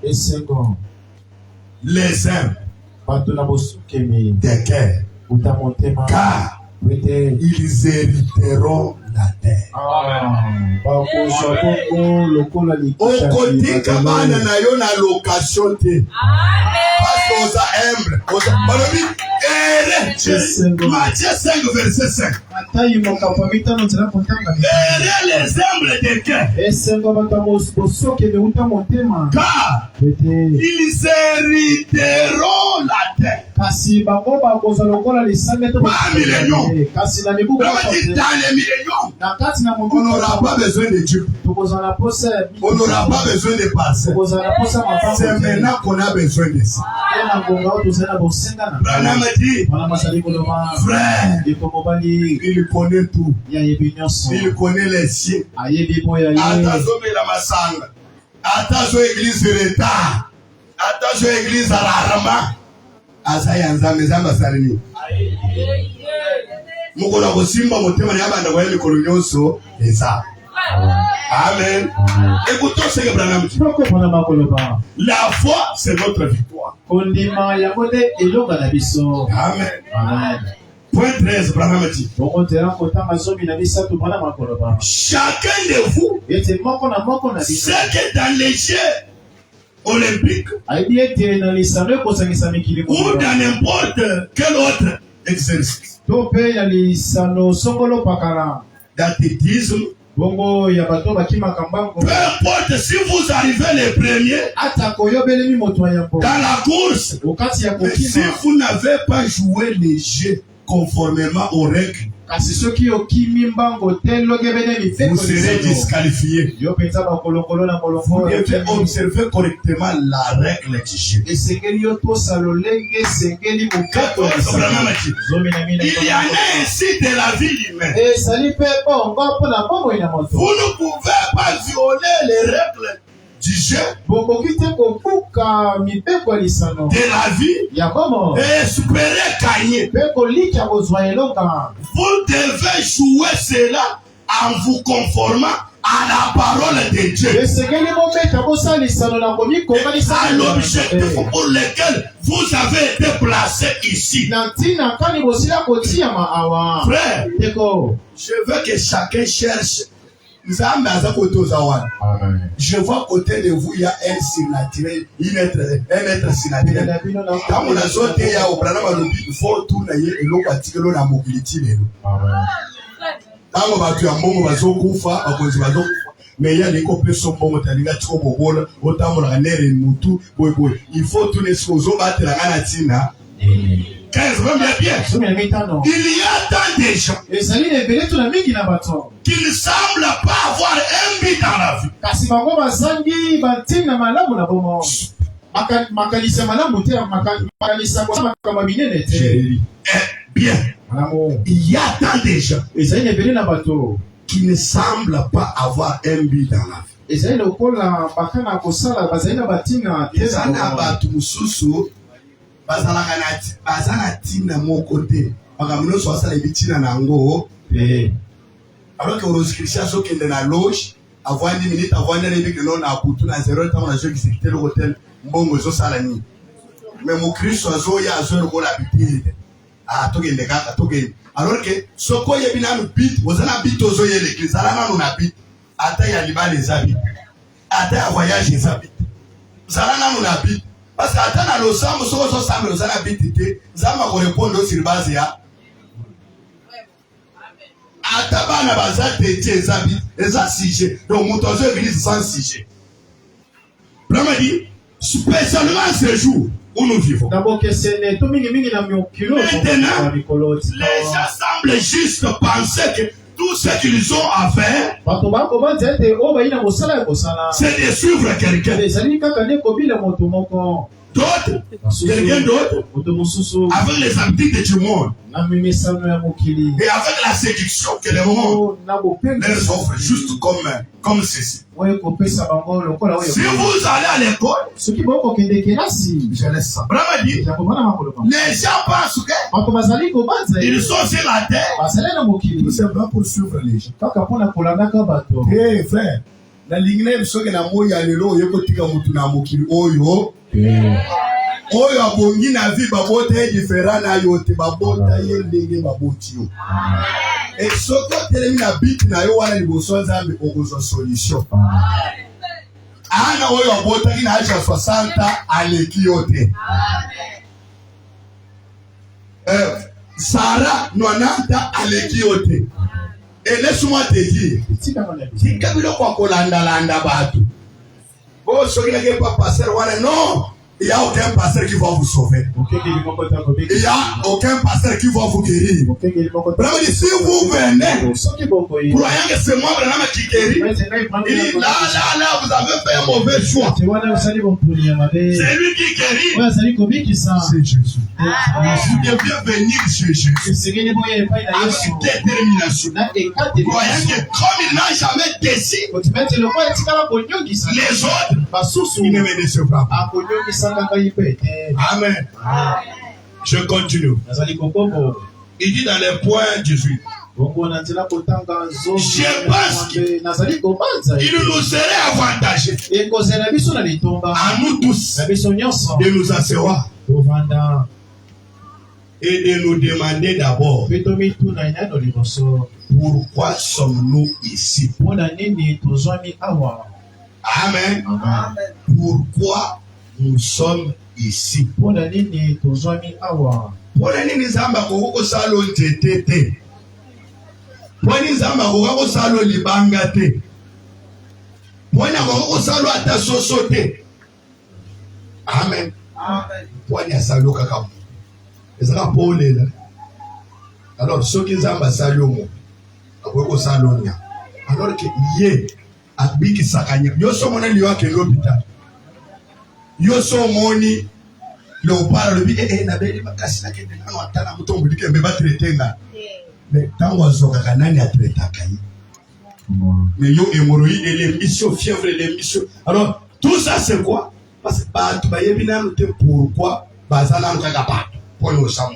Et second, les hommes des cœurs, car ils hériteront la terre. Okoti kamana na yo na location te. Parce qu'on a humble. Matthieu 5 verset 5. Les humbles des cœurs. Car ils hériteront la terre. Pas millénium. Dans les milléniums, on n'aura pas besoin de Dieu. On n'aura pas besoin de passer. C'est maintenant qu'on a besoin de ça. Branham dit, frère, il connaît tout. Il connaît les siens. Attention la massanga. Attention église de l'État. Attention église à l'arma. Asaya nzambe zamba salini. Mukola kosimba motema ya banda kwa mikolo nyonso eza. Amen. Écoutons ce que Branham dit. La foi, c'est notre victoire. Amen. Amen. Point 13, Branham dit. Chacun de vous, c'est que dans les yeux, olympique ou dans n'importe quel autre exercice. D'athlétisme. Peu importe si vous arrivez les premiers dans la course, mais si vous n'avez pas joué les jeux conformément aux règles, vous serez disqualifié. Vous devez observer correctement la règle du jeu. Il y en a ainsi de la vie humaine. Vous ne pouvez pas violer les règles du jeu, de la vie, et espérer gagner. Vous devez jouer cela en vous conformant à la parole de Dieu, à l'objectif pour lequel vous avez été placé ici. Frère, je veux que chacun cherche. Je vois à côté de vous, il y a un surnaturel, un être surnaturel. Quand on a sauté, il y a au Branham, il faut tourner et l'eau particulier la mobilité. Quand on va tuer un bon, on va se couper, mais il y a des copains qui sont bons, il faut tourner sur les autres, battre la ganatina. 15, bien. Il y a tant de gens qui ne semblent pas avoir un but dans la vie. Bien. Il y a tant de gens qui ne semblent pas avoir un but dans la vie. Bazana tina mon côté. Magamino soit ça les bitina nango. Alors que Rose Christian so kende na loge, avant 10 minutes avant d'aller avec le nom à Poutou na 0 temps na jeu qui s'était l'hôtel mbongo zo salani. Mais mon Christ so ya zo ko la bitine. Ah to kende kaka to kende. Alors que soko yebina no bit, ozana bit ozo ye l'église, ala na no na bit. Ata ya liba les habits. Ata ya voyage les habits. Zala na no na bit. Parce que attends à l'osam, ce qu'on s'en met aux habitudes, ça m'a répondu sur base ya. Atabana baza tété les habits, les assiges. Donc mon tozo église sans sujet. Vraiment dit, spécialement ce jour où nous vivons. Maintenant, les gens semblent juste penser que tout ce qu'ils ont à faire, c'est de suivre quelqu'un. D'autres, quelqu'un d'autre, avec les habitudes du monde et avec la séduction que le monde leur offre, juste comme ceci. Si vous allez à l'école, je laisse ça. Vraiment dit, les gens pensent qu'ils sont sur la terre, tout simplement pour suivre les gens. Hey frère, la ligne soki na moya lelo yekotika mutu na mokili oyo oyo abongi na vie babota différent na yote babota ye ndenge baboti yo et soki otelemi na bit na yo wana liboso nzambe okozwa solution ana oyo abotaki na age ya 60 aleki yo te Sarah 90 aleki yo te. Et laisse-moi te dire, si Kabilo kwa kolanda batu, bon, ce qui n'est pas passé, non, il n'y a aucun pasteur qui va vous sauver. Il n'y a aucun pasteur qui va vous guérir. Vraiment, si vous venez, croyant que c'est moi vraiment qui guérit, il dit là, vous avez fait un mauvais choix. C'est lui qui guérit. C'est Jésus. Vous devez venir chez Jésus avec détermination. Croyant que comme il n'a jamais décidé, les autres, il ne me décevra pas. Amen. Je continue. Il dit dans les points 18. Je pense qu'il nous serait avantageux à nous tous de nous asseoir et de nous demander d'abord pourquoi sommes-nous ici? Amen. Amen. Pourquoi nous sommes ici? Mpona nini tozwami awa? Mpona nini Nzambe akoki kosala nzete te? Mpona Nzambe akoki kosala libanga te? Mpona akoki kosala ata soso te? Amen. Mpona asali kaka moto ezaka mpo olela. Alors soki Nzambe asali moto akoki kosala nya, alors ke ye abikisaka nya. Yo so mona liyo akende hôpital, yo so moni leopard lobi nabeli makasi nakende nano atala mutombo dikembe batraite nga. Mais tango azokaka nani atretaka ye? Mais yo hémorroïde et l'émission, fièvre et l'émission. Alors tout ça c'est quoi? Parce que bato bayebi nanu te pourquoi bazala nkaka bato pour nous samu.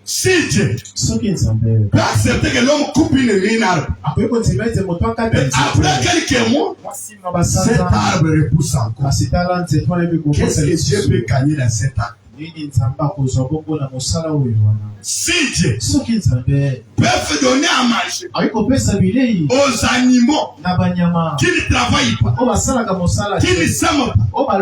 Si Dieu peut accepter que l'homme coupe une ligne arbre, après quelques mois, cet arbre repousse encore. Qu'est-ce que Dieu peut gagner dans cet arbre? Si Dieu peut donner à manger aux animaux qui ne travaillent pas, qui ne sèment pas,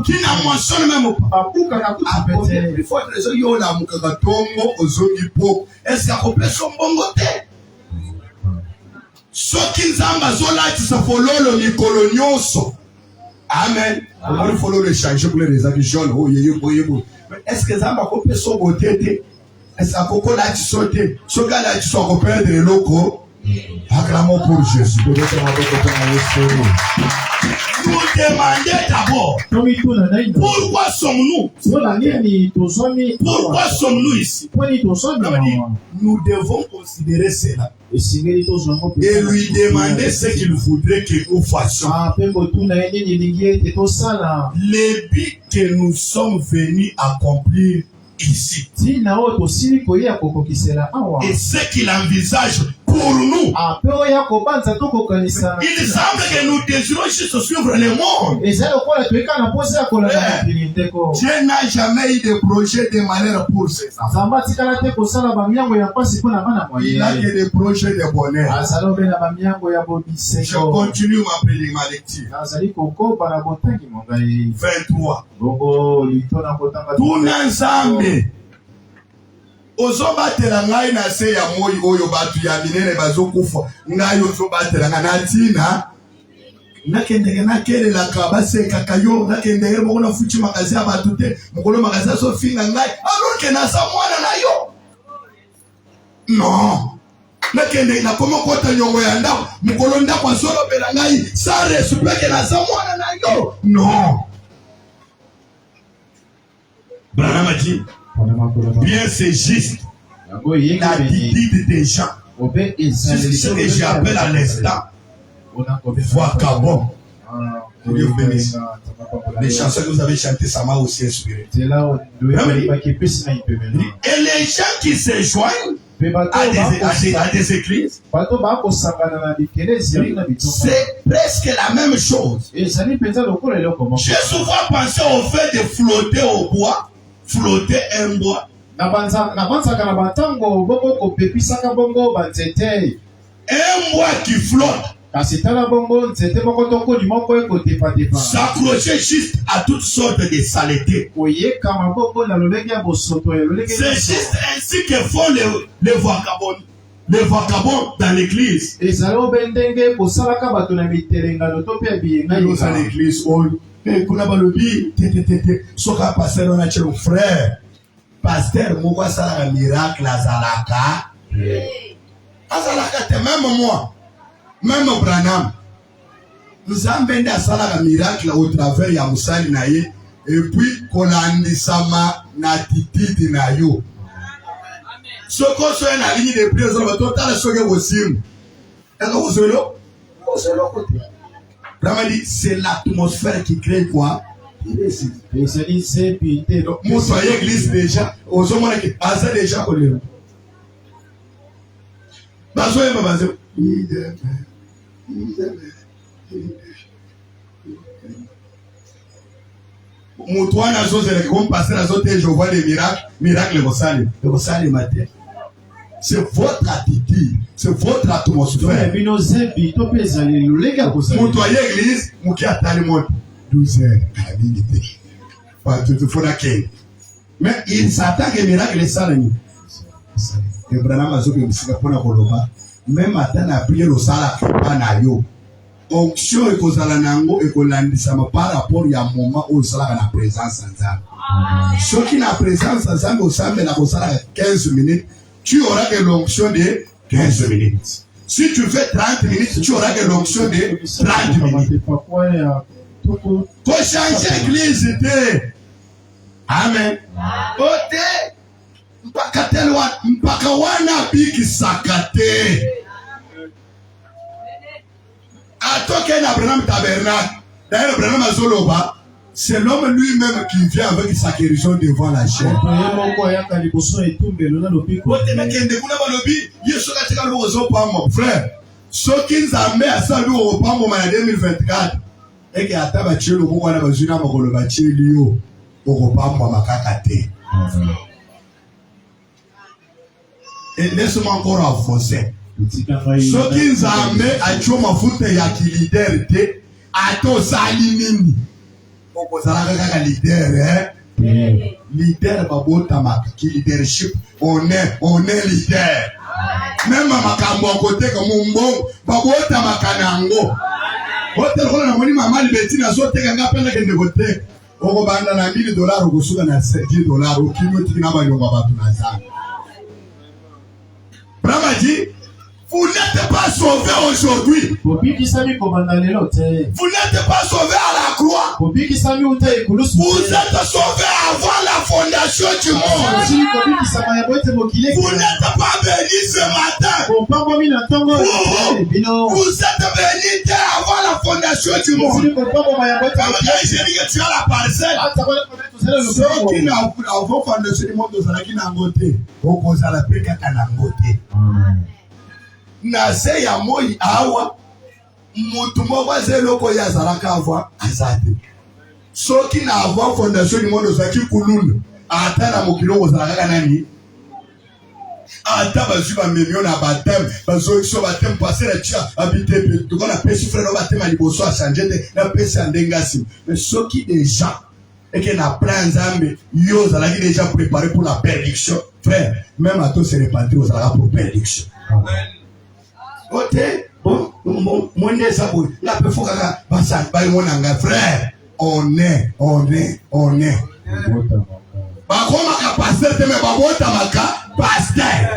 qui ne moissonnent même pas, il faut que les gens aient la moukatombo aux onipo. Est-ce qu'on peut son bongo te? Soki Nzamba zola tisa fololo mikolo nyonso. Amen. Il faut le changer pour les amis jaunes. Est-ce que Nzamba peut son beauté? Est-ce qu'on a dit sauter? Ce gars-là, tu sois repéré de locaux. Acclamons pour Jésus. Nous demandons d'abord pourquoi sommes-nous? Pourquoi sommes-nous ici? Nous devons considérer cela et lui demander ce qu'il voudrait que nous fassions. Les buts que nous sommes venus accomplir ici. Et ce qu'il envisage pour nous. Il semble que nous désirons juste suivre le monde. Dieu n'a jamais eu de projet de malheur pour ses enfants. Il a que des projets de bonheur. Je continue ma lecture. 23. Tout Nzambe ozobatela ngai na se ya moi oyo batu ya minene bazokufa ngai ozobatela nga natina nakendeke nakelelaka basekaka yo nakendeke moko na futi magazi ya batu te mokolo magazi azofinga ngai alors ke naza mwana na yo. Non, nakendeke nakoma kota nyongo ya ndako mokolo ndako azolobela ngai sa respect ke naza mwana na yo. Non. Branham a dit bien c'est juste l'attitude des gens. C'est ce que j'appelle à l'instant vagabond. Les chansons que vous avez chantées, ça m'a aussi inspiré. Et les gens qui se joignent à des églises, c'est presque la même chose. J'ai souvent pensé au fait de flotter au bois, flotter un bois. Un bois qui flotte, s'accrocher juste à toutes sortes de saletés. C'est juste ainsi que font les vagabonds. Les vagabonds dans l'église. Nous à l'église, frère, pasteur, moi, ça un miracle à Zalaka. Azalaka, même moi, même Branham, nous avons un miracle au travers de Moussali Naye, et puis Kolandisama Natititi Nayo. Ce qu'on soit dans la ligne de prière, on va tout à l'heure aussi. C'est l'atmosphère qui crée quoi? Mon soyez église déjà, aux hommes qui passent déjà au lieu. Moutouana José, comme passer à Zoté, je vois des miracles, miracles, le Bossali matin. C'est votre attitude, c'est votre atmosphère. Montoyer église, mouki atali monte 12 heures à l'unité. Pas tout faut d'accueil. Mais il s'attend que miracle ça ni. Abraham a zoké musika pona koloba. Même ata na prière au sala na yo. Onction ekozala nango ekolandisa par rapport ya moment où sala na présence nzambe. Soki na présence nzambe osambe na kosala 15 minutes, tu auras que l'onction de 15 minutes. Si tu fais 30 minutes, tu auras que l'onction de 30 minutes. Faut changer l'église. Amen. Ote. Mpaka wana biki sakate. Atoke na Abraham tabernacle. D'ailleurs, Abraham azoloba. C'est l'homme lui-même qui vient avec sa guérison devant la chair. Frère, ce qui nous a mis à ça, nous, au Pambo, en 2024, et qui a tabaché le mot, on a besoin de le bâtir, Lio, au Pambo, à Makakate. Et laisse-moi encore enfoncer. Ce qui nous a mis à Choma Foute et à qui leader était, à tous alimini. Leader, leader babota qui leadership, on est leader. Même makambo à côté comme un bon babota makanango. Hôtel on a moni mama libeti na sote kanga penda kende côté. Oko banda na $1000 okusuka na $10 okimo tikina ba yonga batu na zanga. Brahma dit vous n'êtes pas sauvé aujourd'hui. Vous n'êtes pas sauvé à la croix. Vous êtes sauvé avant la fondation du monde. Vous n'êtes pas venu ce matin. Vous êtes venu avant la fondation du monde. Tu as la parcelle. Ceux qui n'ont pas fondation du monde, qui n'ont voté, opposent à la paix qui n'a voté. Nase ya moi awa mutu moko zeloko ya zalaka avwa azate soki na avwa fondation du monde zaki kulundu ata na mokilo ozalaka nani ata bazuba million na batem bazo so batem passer la tia habiter tout qu'on appelle frère no batem liboso a changer na pesa ndengasi mais soki déjà et que na plan nzambe yo zalaki déjà préparé pour la prédiction frère même à tous se repentir ozalaka pour prédiction. Amen. Ote, bon, monde sabou, la pe fokaka, basa, bayi monanga, frère, on est. Bakoma ka pasteur te me babota maka, pasteur.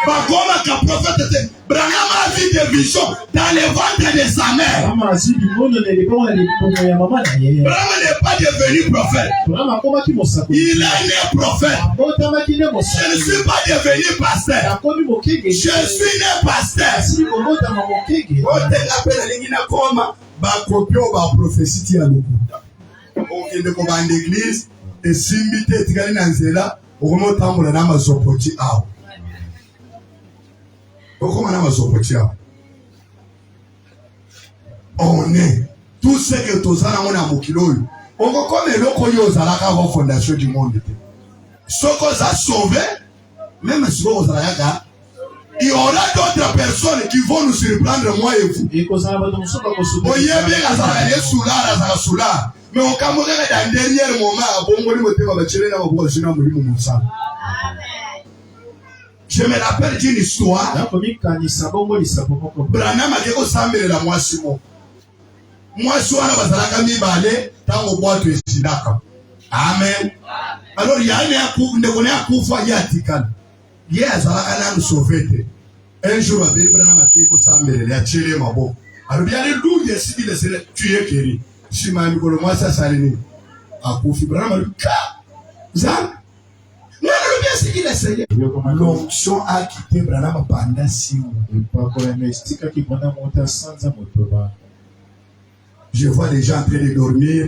Bakoma ka prophète te, Branham a vu des visions dans le ventre de sa mère. Branham n'est pas devenu prophète. Il est né prophète. Je ne suis pas devenu pasteur. Je suis né pasteur. Ote appelle l'ingina koma, bakopio ba prophétie à lokuta. Okende ko ba l'église et simbite tikali na nzela, okomotambola na mazopoti awo. On est tout ce que tu as dans mon kilo. On connaît le koyo zalaka la fondation du monde. Ce qu'on a sauvé, même si on a il y aura d'autres personnes qui vont nous surprendre, moi et vous. Oye bien la soula, mais on camourait dans dernier moment, bon, je me rappelle d'une histoire. Branham a dit au Samuel la moissimo. Moi, je suis à la Bazalaka Mibale, tant au bois de Sidaka. Amen. Alors, il y a un coup, de connaître un coup, il y a un tical. Il y a un Zalaka sauvé. Un jour, Branham a dit au Samuel, il a tiré ma boue. Alors, il y a des loups, il y a des loups, tu es guéri. Si ma mère, moi, ça s'aligne. A Koufi Branham a dit, Zam. L'onction a quitté Branham pendant 6 mois. Je vois les gens en train de dormir.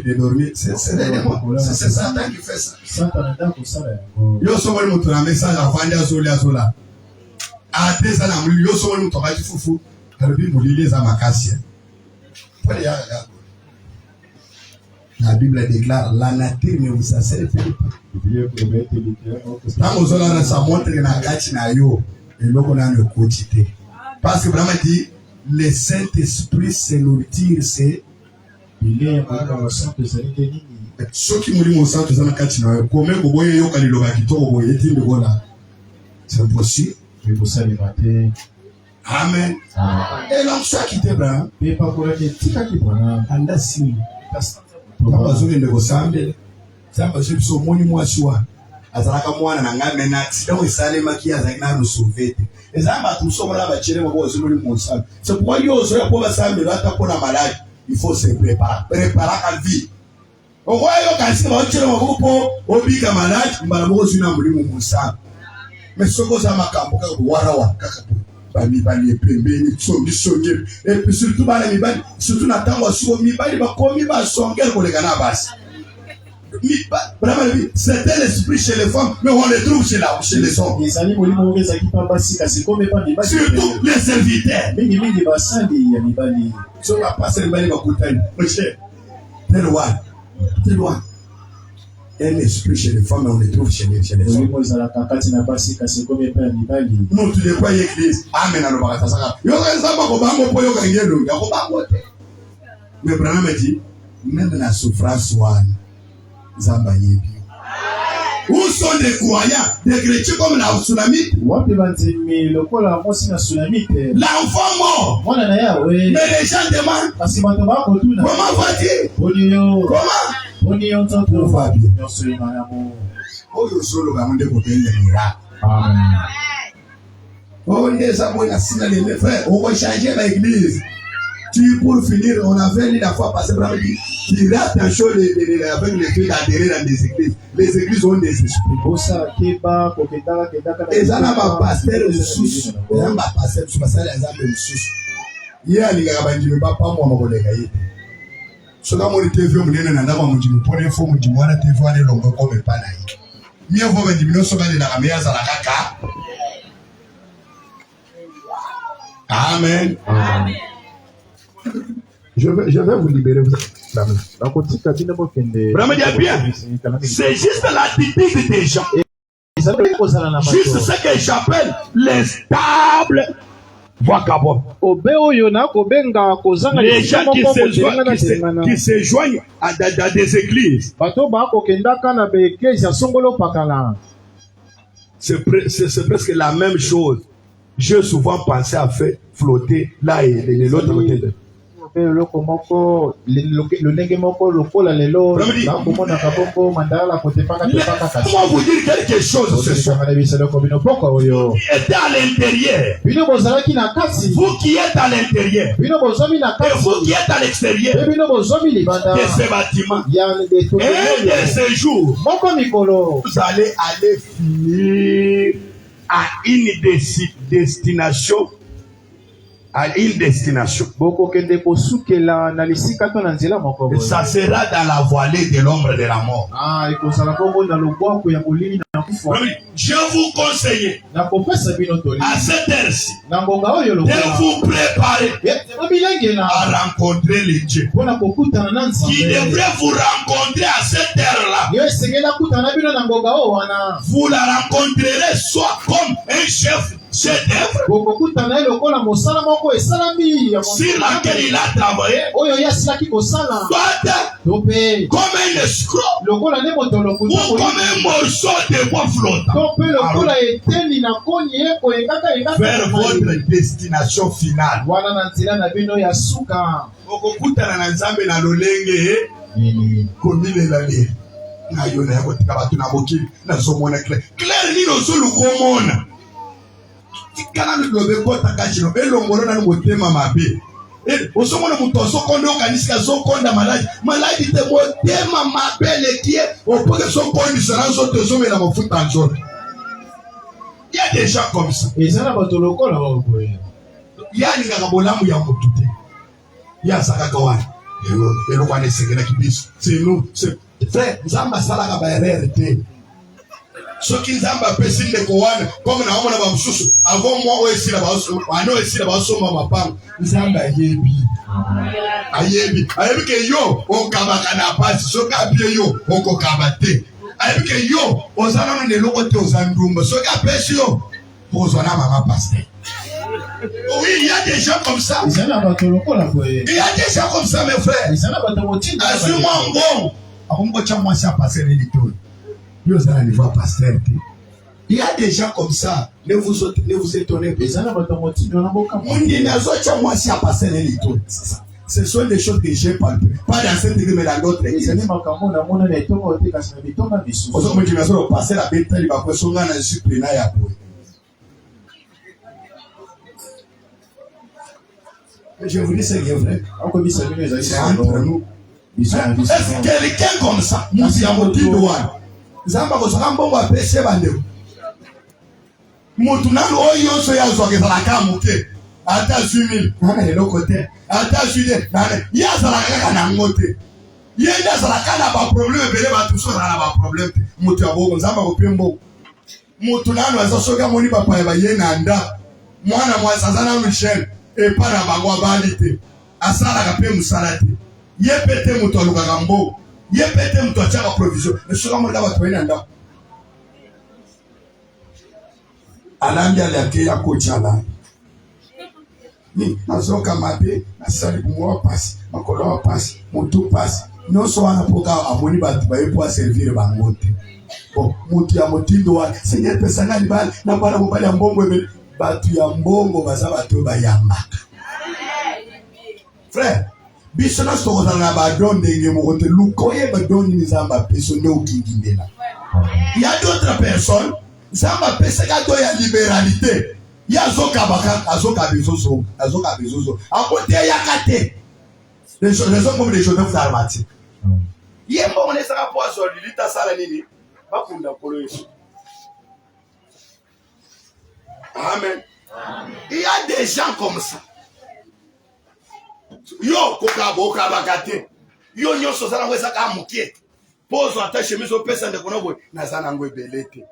C'est Satan qui fait ça. Yo sommes les moutons, mais ça, la femme d'Azola. À des ans, yo sommes les moutons, qui foufou. La Bible déclare la nature ne vous assède pas. Ça montre que na gâte na yo. Et donc on a le quotidien. Parce que vraiment dit, le Saint-Esprit c'est nourriture, c'est Il est un centre de santé. ce qui m'a dit mon sang, tout ça n'a qu'à tirer. Comment vous voyez yo quand il aura quitté, vous voyez dit le voilà. C'est impossible. Je vous salue matin. Amen. Et l'homme soit quitté là. Mais pas pour être petit à qui prend. Anda si. Papa zuri ndego sambe. Samba zuri so moni mwa shwa. Azalaka mwana na ngame na tidawo isale makia za ina rusuvete. Ezamba tumsomo la bachere mwa zuri mu sambe. C'est pourquoi yo so ya kwa sambe hata kuna maladi. Il faut se préparer. Préparer la vie. Au royaume quand c'est va tirer mwa ko obika maladi mbala mwa zuri na mulimu mu sambe. Mais soko za makambo ka warawa kaka. Mibali pembeni songi et puis surtout bana mibali surtout na tango sio mibali bakomi ba songel koleka na basi vraiment c'était l'esprit chez les femmes mais on le trouve chez les hommes ezali molimo ongeza kipa basi kasi comme pas mibali surtout les serviteurs mingi basali ya mibali so la passe mibali bakutani monsieur tel one un esprit chez les femmes, on le trouve chez les hommes. Nous, tu ne crois l'église. Amen. Mais Branham a dit, même la souffrance, Zamba Yebi. Où sont les croyants, des chrétiens comme la tsunami? L'enfant mort. Mais les gens demandent, comment va-t-il? Comment? Pour va bien. Oh, yo solo ga monde ko tende mira. Amen. Oh, les abonnés signalés mes frères, on va changer l'église. Tu pour finir, on avait dit la fois passée pour dire, tu as attention avec le fait d'adhérer dans des églises. Les églises ont des esprits. Et ça n'a pas pasteur de sous. Et ça n'a pas pasteur de sous. Ça n'a pas de sous. Hier, les gars, ils ne pas moi mon collègue. Soka moni TV munene na ndaba mujimu pone fo mujimu wana TV wane longo ko me pana yi. Mie vo be dibino soka le la kamea za la kaka. Amen. Amen. Je vais vous libérer vous. Amen. Vraiment bien. C'est juste l'attitude des gens. Juste ce que j'appelle les stables vagabonds. Les gens qui se joignent à des églises. C'est presque la même chose. J'ai souvent pensé à faire flotter là et de l'autre côté. Comment vous dire quelque chose ce soir? Êtes à l'intérieur. Vous qui êtes à l'intérieur. Et vous qui êtes à l'extérieur de ce bâtiment. Et de ce jour, vous allez finir à une destination. À une destination. Et ça sera dans la vallée de l'ombre de la mort. Je vous conseille à cette heure-ci de vous préparer à rencontrer les dieux qui devraient vous rencontrer à cette heure-là. Vous la rencontrerez soit comme un chef chef-d'œuvre sur laquelle il a travaillé, comme un escroc ou comme un morceau de bois flottant vers votre destination finale. Kana lobe kota kachino elongolo na motema mabe osomona muto sokonde okanisika sokonda maladi te motema mabe lekie opoke sokondi saranso te somela mafuta nzoto. Il y a des gens comme ça. Ezana batoloko la baboye. Yani ngaka bolamu ya mutu te. Ya saka kawani. Eloko ne sekela kibiso. C'est nous, c'est frère, nzamba salaka ba erreur te. Soki nzamba pesi ndeko wana comme na omona ba mususu avant moi oesi la baso ano esi la baso mama pam nzamba ayebi ke yo okabaka na pasi soki abie yo okokaba te ayebi ke yo ozana na loko te ozandumba soki apesi yo pour son maman pasteur. Oui, il y a des gens comme ça. Il y a des gens comme ça, mes frères. Assure-moi bon. Moi, ça passer les litos. Vous allez voir pasteur. Il y a des gens comme ça. Ne vous étonnez pas. Ce sont des choses que j'ai palpées. Pas dans cette église, mais dans d'autres églises. Je vous dis, c'est vrai. C'est entre nous. Est-ce quelqu'un comme ça? Nous sommes tous douans. Zamba kosaka mbongo apese bandeko. Mutu nalo oyo so ya zoke zalaka muke. Ata 8000 nana eloko te. Ata 8000 nana ya zalaka kana ngote. Yenda zalaka na ba problème bele ba tuso na ba problème. Mutu abongo zamba kopembo. Mutu nalo azosoka moni papa ya yena nda. Mwana mwasazana Michel e para bagwa balite. Asala kape musalate. Yepete mutu aluka kambo. Yepete mutu achaka provision. Nesoka mwaka watu wena nda. Alambi alake ya kochala. Ni nazoka mabe nasali kumwa pasi, makolo wa pasi, mutu pasi. Noso wana poka amoni batu bayepo servir bangote. Bon, mutu ya motindo wa senye pesa ngani bali na bana mobali ya mbongo ebe batu ya mbongo baza batu bayambaka. Frère, biso na soko na ba don ndenge mokote lukoye ba don ni zamba peso ndo ukingindela. Il y a d'autres personnes zamba pesa kato ya libéralité. Ya zoka baka azoka bizozo, azoka bizozo. À côté ya kate. Les hommes comme les jeunes armatiques. Yembo on est ça rapport à solidité sala nini? Bakunda kolo yesu. Amen. Il y a des gens comme ça. Yo koka boka bakate. Yo nyoso sala ngwesa ka mukie. Pozo ata chemise au pesa ndeko boy na sana ngwe belete.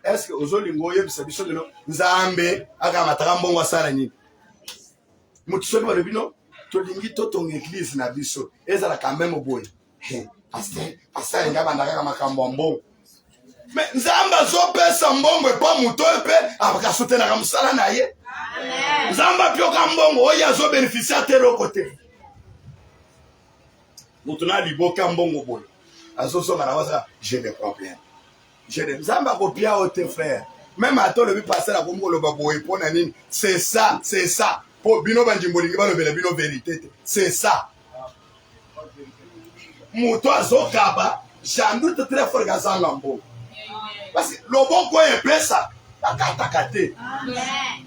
Est-ce que ozolingo yebisa biso lelo nzambe aka mataka mbongo sala nini? Mutu soki balo bino to lingi to ton église na biso ezala quand même boy. Pasteur ngaba ndaka makambo mbongo. Mais nzamba zo pesa mbongo pa muto epe abaka sotena ka musala na ye. Nzamba pio ka mbongo oya zo bénéficier telo côté. Mutu na liboka mbongo boy. Azo so na wasa j'ai des problèmes. Je ne Nzamba kopia au tes frères. Même à toi le passer la bombe le baboy pour nanine. C'est ça, c'est ça. Pour bino banjimbolingi ba le bino vérité. C'est ça. Muto azokaba, j'en doute très fort gazan lambo. Parce que le bon coin est pesa. Akatakate. Amen.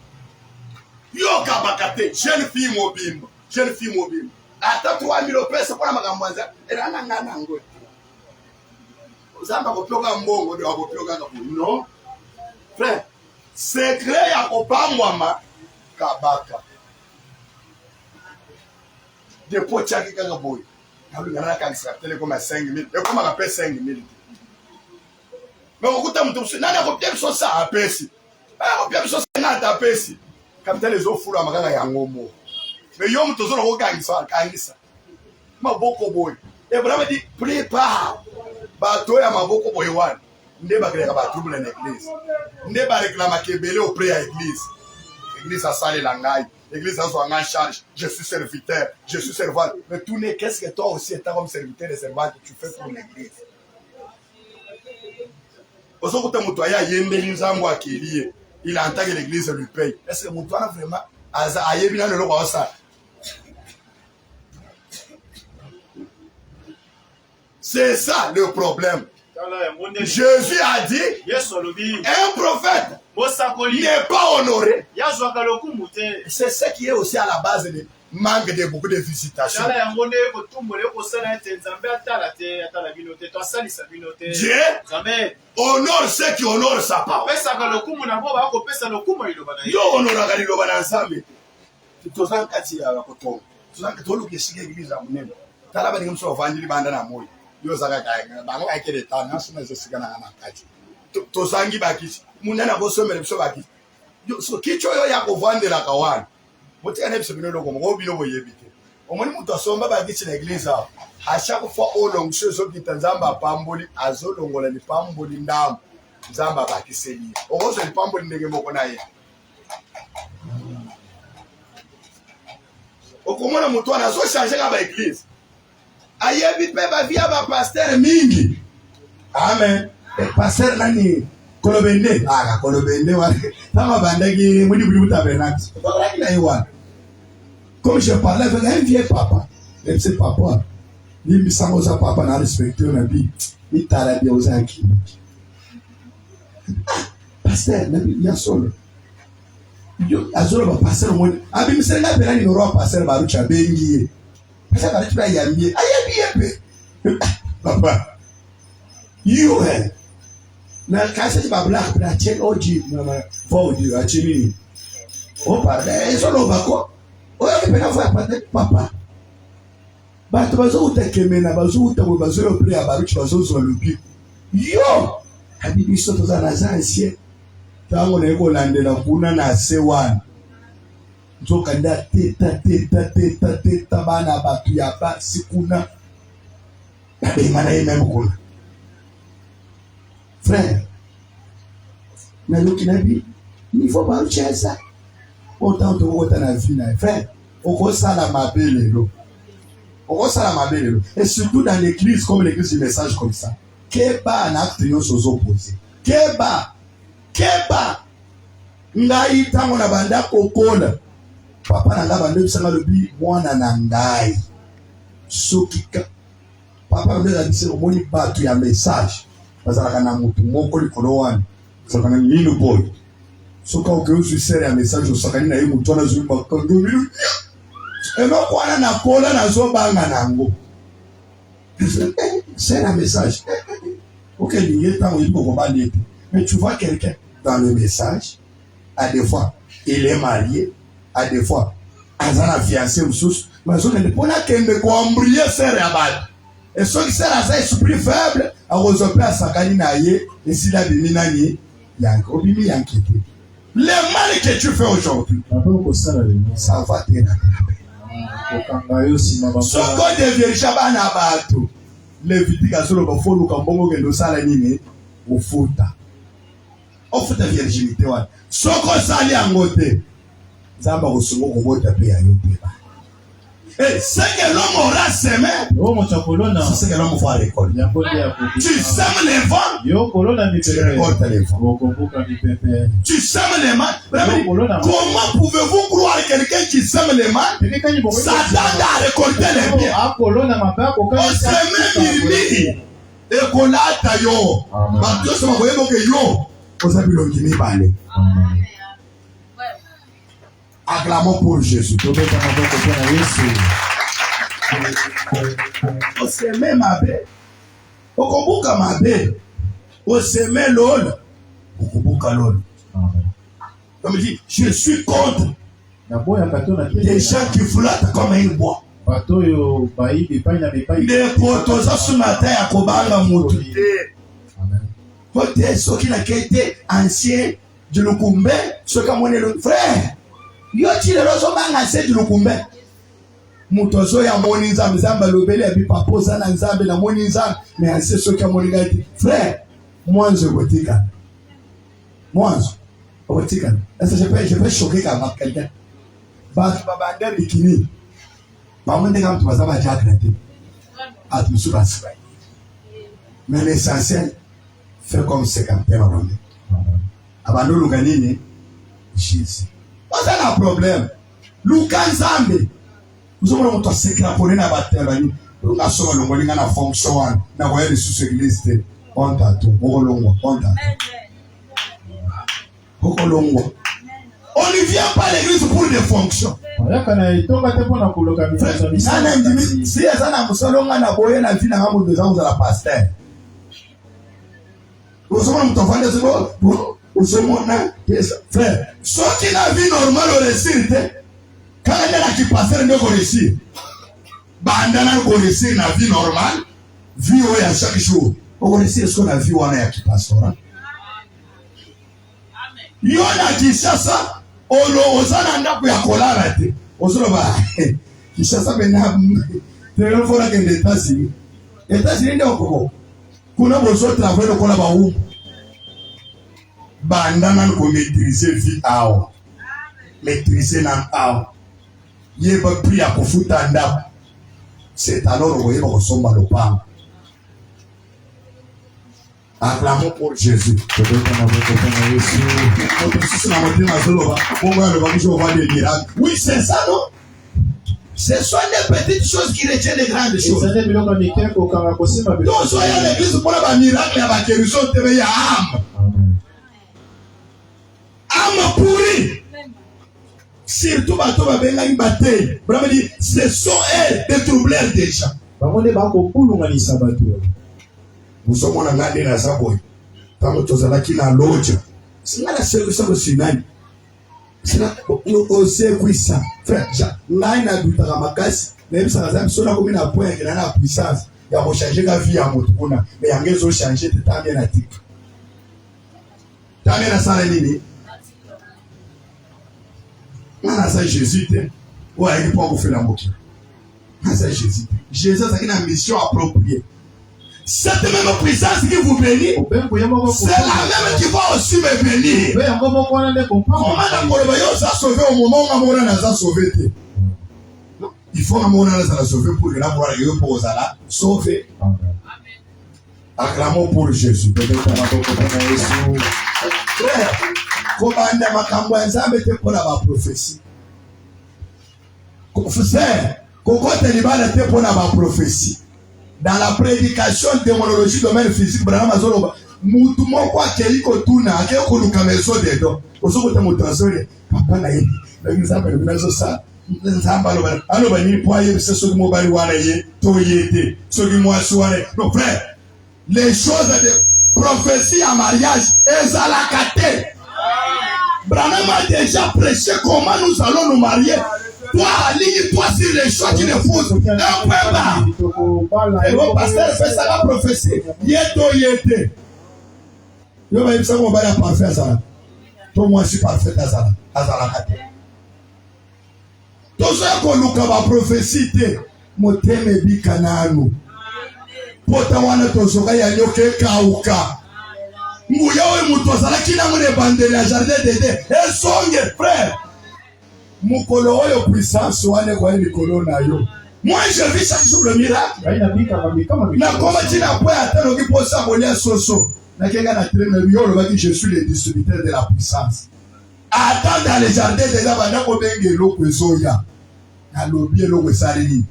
Yo kabakate, jeune fille mobile. Jeune fille mobile. Ata 3000 pesa pour la magamboza. Era nangana ngo. Zamba kopioka mbongo ndio kopioka no. Frère, secret ya kopangwama kabaka. Depo chaki kaka boy. Nalu ngana kanisa telecom à 5000. Et comment on appelle 5000? Mais on coûte un peu nani akopia biso ça apesi. Akopia biso ça na tapesi. Kapitale les ofulu amakanga ya ngomo. Mais yo mtu zolo kokangisa kangisa. Maboko boy. Et vraiment dit prépare. Bato ya maboko boy wan nde bakeleka ba trouble na église nde ba réclama kebele auprès ya église église a salé la ngai église a son en charge je suis serviteur je suis servant mais tout n'est qu'est-ce que toi aussi étant comme serviteur et servant que tu fais pour l'église osokuta mutu aya yembeli nzambo akeliye il entend que l'église lui paye est-ce que mutu ana vraiment aza ayebi na lelo kwa ça. C'est ça le problème. Jésus a dit, un prophète n'est pas honoré. C'est ce qui est aussi à la base du manque de beaucoup de visitations. Dieu honore ceux qui honorent sa parole. Yo honore le bananzambe. Tozanka ya bakotonga. Tozanka toluke shige église ya munene. Talaba ni mso evangelii banda na moyo. Yo zaka kaya bango akele tana sima zo sigana na kati. Tozangi bakisi. Munana bo somele biso bakisi. Yo so kicho yo ya kovandela kawana. Motika ne biso bino loko mo bino boyebite. Omoni mutu asomba bakisi na église a. À chaque fois au long chose qui Nzamba pamboli azolongola ni pamboli ndambo. nzamba bakiseli okozo lipambo ndenge moko na ye okomona mutu wana azochanger ka ba église ayebi pe ba via ba pasteur mingi amen pasteur nani kolobende kolobende wa tama bandaki mudi budi tabernacle tokala na yewa comme je parlais avec un vieux papa et c'est papa ni misango za papa na respecter na bi ni tarabia uzaki pasteur na bi ya solo yo azolo ba pasteur mo abi misenga pela ni ro pasteur ba rucha bengi pasteur ba rucha yambie ayabi yepe papa you na kasa ba black na chen oji na vodi achini o parle solo bako o ya pena fa papa bato bazoutakemena bazo priya baruchi bazozwa lupi yo habibi soto za ancien tango na ekolandela kuna na C1 nzoka nda teta bana bato ya basi kuna babenga na ye meme kuna frère nayoki na bi niveau baruchi eza autant tokota na vie na frère okosala mabe lelo. Et surtout dans l'église, comme l'église du message comme ça. Keba na acte nyonso opposé. Keba. Ngai tango na banda kokola. Papa na banda bisanga lobi mwana na ngai. Sokika. Papa na bisi omoni batu ya message. Bazalaka na mutu moko likolo wana. Bazalaka na nino boy. Soka okeosu sere ya message osakani na ye mutu wana zwi bakango milu. Et non, quoi, on a collé dans son banganango. C'est un message. Ok, il est temps où il faut combattre. Mais tu vois quelqu'un dans le message, à des fois, il est marié, à des fois, il a fiancé ou sous. Mais on ne peut pas qu'il briller c'est rabat. Et ceux qui sont esprit faible, à Rosopé, à Sakalinaye, et s'il a des minaniers, il y a un gros bimi inquiété. Le mal que tu fais aujourd'hui, ça va t'aider. Soko de vierge na bato levitika solo ba folu ka mbongo ngendo sala nini ufuta virginité wana soko sali angote zamba kusungo kubota pia yope c'est que l'homme aura semé c'est que l'homme va récolter tu sèmes les vents tu récoltes les vents tu sèmes les mains comment pouvez-vous croire quelqu'un qui sème les mains s'attend à récolter les biens on sème mimi et qu'on a taillot bateau ça m'a voyé donc yo on s'appelle l'ongimi balé acclamons pour Jésus. On s'aimait ma belle. On comprend ma belle. On s'aimait l'ol. On comprend l'ol. Comme je dis, je suis contre les gens qui flattent comme une bois. Les potos ce matin à Kobanga Moutou. Côté ceux qui n'ont été anciens de l'Okumbe, ceux qui ont le frère. Yo ti le rozo banga se di lukumbe mutozo ya moni nzambe zamba lobele ya bipapo za na nzambe na moni nzambe mais anse soki moni gati frère mwanzo botika est-ce que je peux choquer quand même quelqu'un ba bande bikini ba monde comme tu vas ba jagrate à tout sur la semaine mais l'essentiel fait comme 50 euros abando luganini Jésus. What's that problem? Lukan Zambi. Nous avons notre secret pour les abattements. Nous avons le moyen de fonctionner. Nous avons les sous-églises. On t'a tout. On ne vient pas à l'église pour des fonctions. Si il y a un musulman na boye na vie na ngamu de gens de la pasteur. Nous sommes notre enfant de ce frère, ceux qui n'a vie normale au récit, quand il y a qui passe le récit, bandana au récit na vie normale, vie où il y a chaque jour. Au récit, est-ce qu'on a vu où on est qui passe là? Il y en a qui ça, on a un peu à coller. On se va. Qui ça, maintenant, il faut que les États-Unis. Les États-Unis, on a besoin de travailler le collaborateur. bandana ko maîtriser vie ao maîtriser na ao yeba pria kufuta ndako c'est alors voyez ko somba lopango. Acclamons pour Jésus. Oui, c'est ça, non? Ce sont les petites choses qui retiennent les grandes choses. Donc, soyez à l'église pour avoir un miracle et avoir quelque chose de meilleur. Âme. Âme pourrie. Surtout, ce sont elles des troubleurs déjà. Nous sommes en train de faire ça. Tant que nous avons la loge. C'est la solution de Sinai. C'est là on sait quoi ça. Frère, là il a du travail. Même ça, ça me comme une point qui a la puissance. Il a changé la vie à Moutona. Mais il a changé de temps bien à tic. T'as bien la salle libre. On a ça Jésus. Ouais, il peut pas vous faire la moquerie. On a ça Jésus. Jésus a une mission appropriée. Cette même puissance qui vous bénit, c'est la même qui va aussi me bénir. Comment on a sauvé au moment où on a sauvé? Il faut qu'on a sauvé pour que la pour sauver. Acclamons pour Jésus. Frère, comment on a pour la prophétie? Frère, comment on a pour la prophétie? Dans la prédication démonologie domaine physique, Branham Azoloba, mutu moko akeliko tuna akeko lukameso dedo. Osoko te mutransfert papa na yé. Na exemple le meso sa. Nzamba lo ba ni poye se so mo bali wana yé to yété. So ki mo asware. Non frère, les choses de prophétie en mariage ezalakate. Branham a déjà prêché comment nous allons nous marier. Toi, aligne-toi sur les choix d'une épouse. Un peu bas. Et mon pasteur fait ça la prophétie. Yéto yété. Yo va y faire mon bal parfait à ça. Toi, moi, je suis parfait à ça. À ça la tout ça qu'on nous a prophétie. Moteme bi kananu. Pota wana tozoka ya nyoke kauka. Nguya we mutosala kina mune bandele ya jardin d'été. Et songe frère. Mukolo oyo puissance wane kwa likolo na yo. Moi je vis chaque jour le miracle. Na koma tina po atano ki posa bolia soso. Na kenga na traîne yo lo baki je suis le distributeur de la puissance. Attends dans les jardins des abana ko benge lo kwezoya. Na lobie lo kwesali.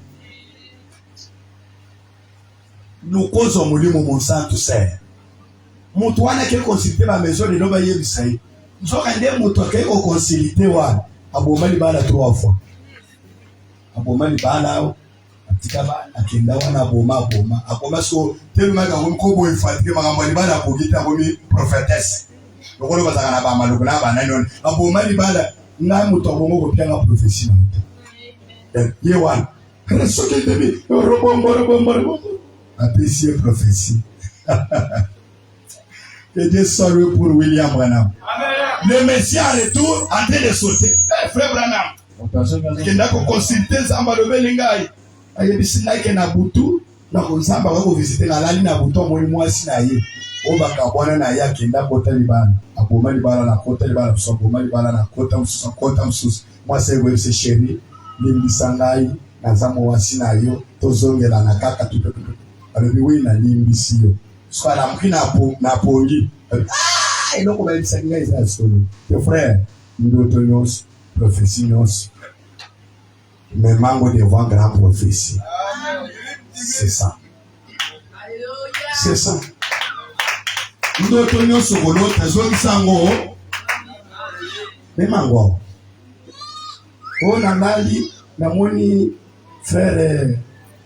Nous causons molimo mon sang tout ça. Mutu wana ke consulter ma maison de loba yebisai. Nzoka nde mutu ke ko consulter wa. Abomali bala 3 fois. Abomali bala atika ba akenda wana aboma. Aboma so tellement ka ko boy fatike makamali bala ko kita ko mi prophétesse. Lokolo bazaka na ba maluko na ba nani. Abomali bala na mutu abongo ko pianga prophétie na. Ye wan. Resoke debi robombo. Apprécier prophétie. Que Dieu soit loué pour William Branham. Le Messie en retour en train de sauter. Frère Branham. Qui n'a qu'à consulter Zamba de Belingaï. Il y a des signes qui n'a butu. Donc Zamba va visiter la ligne à butu. Moi sinaïe. On va kabwana na ya qui n'a pas taliban. Aboma libala na kota libala. Aboma libala na kota msus. Moi c'est chéri. Limbisangai. Na Zamba wa sinayo. Tozongela na kaka tout. Alors oui na limbisio. Soit la mkina na pongi. Et donc on va dire ça les frères, nous donnons prophétie, mais mango devant grand prophétie. C'est ça. C'est ça. Nous donnons ce que l'autre zone sango. Mais mango. On a mali, na moni frère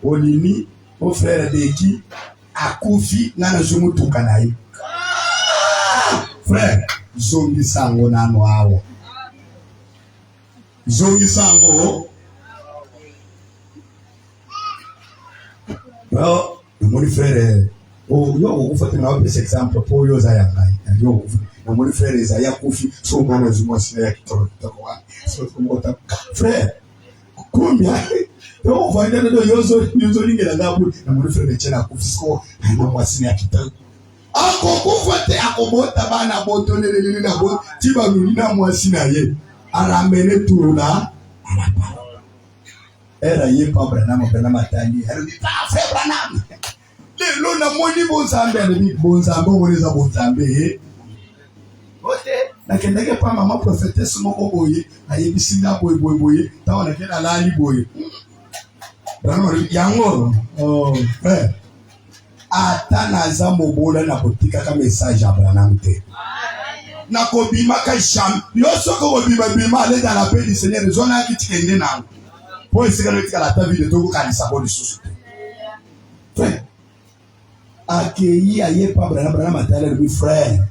Olini, au frère Deki, akufi na nazumu tukanayi. Frère, zongi sango nano awo. Zongi sango. Well, mon frère, oh, yo, vous faites un autre exemple pour yo zayangai. Yo, mon frère Isaiah Kofi, so ngana zuma sina kitoro kitoro. So kumota. Frère, combien? Yo, vous voyez yo zo lingela ngabu. Mon frère Chena Kofi so na mwasina kitoro. akokufa te akobota bana boto lelele na bo tiba lulina mwasi na ye aramene turula era ye pa Branham bena matali era di ta fe Branham le lo na moni bonzambe le bonzambe woneza bonzambe ote na kendeke pa mama prophetess moko boye ayebisina boye taona kena lali boye Branham yango ata naza mobola na kotika message ya Branham te na kobima ka sham yo soko kobima ale dans la paix du Seigneur zona kitikende na po esika le tika la ta vie de to kanisa bo lisusu frère accueilli aye pa Branham atala le frère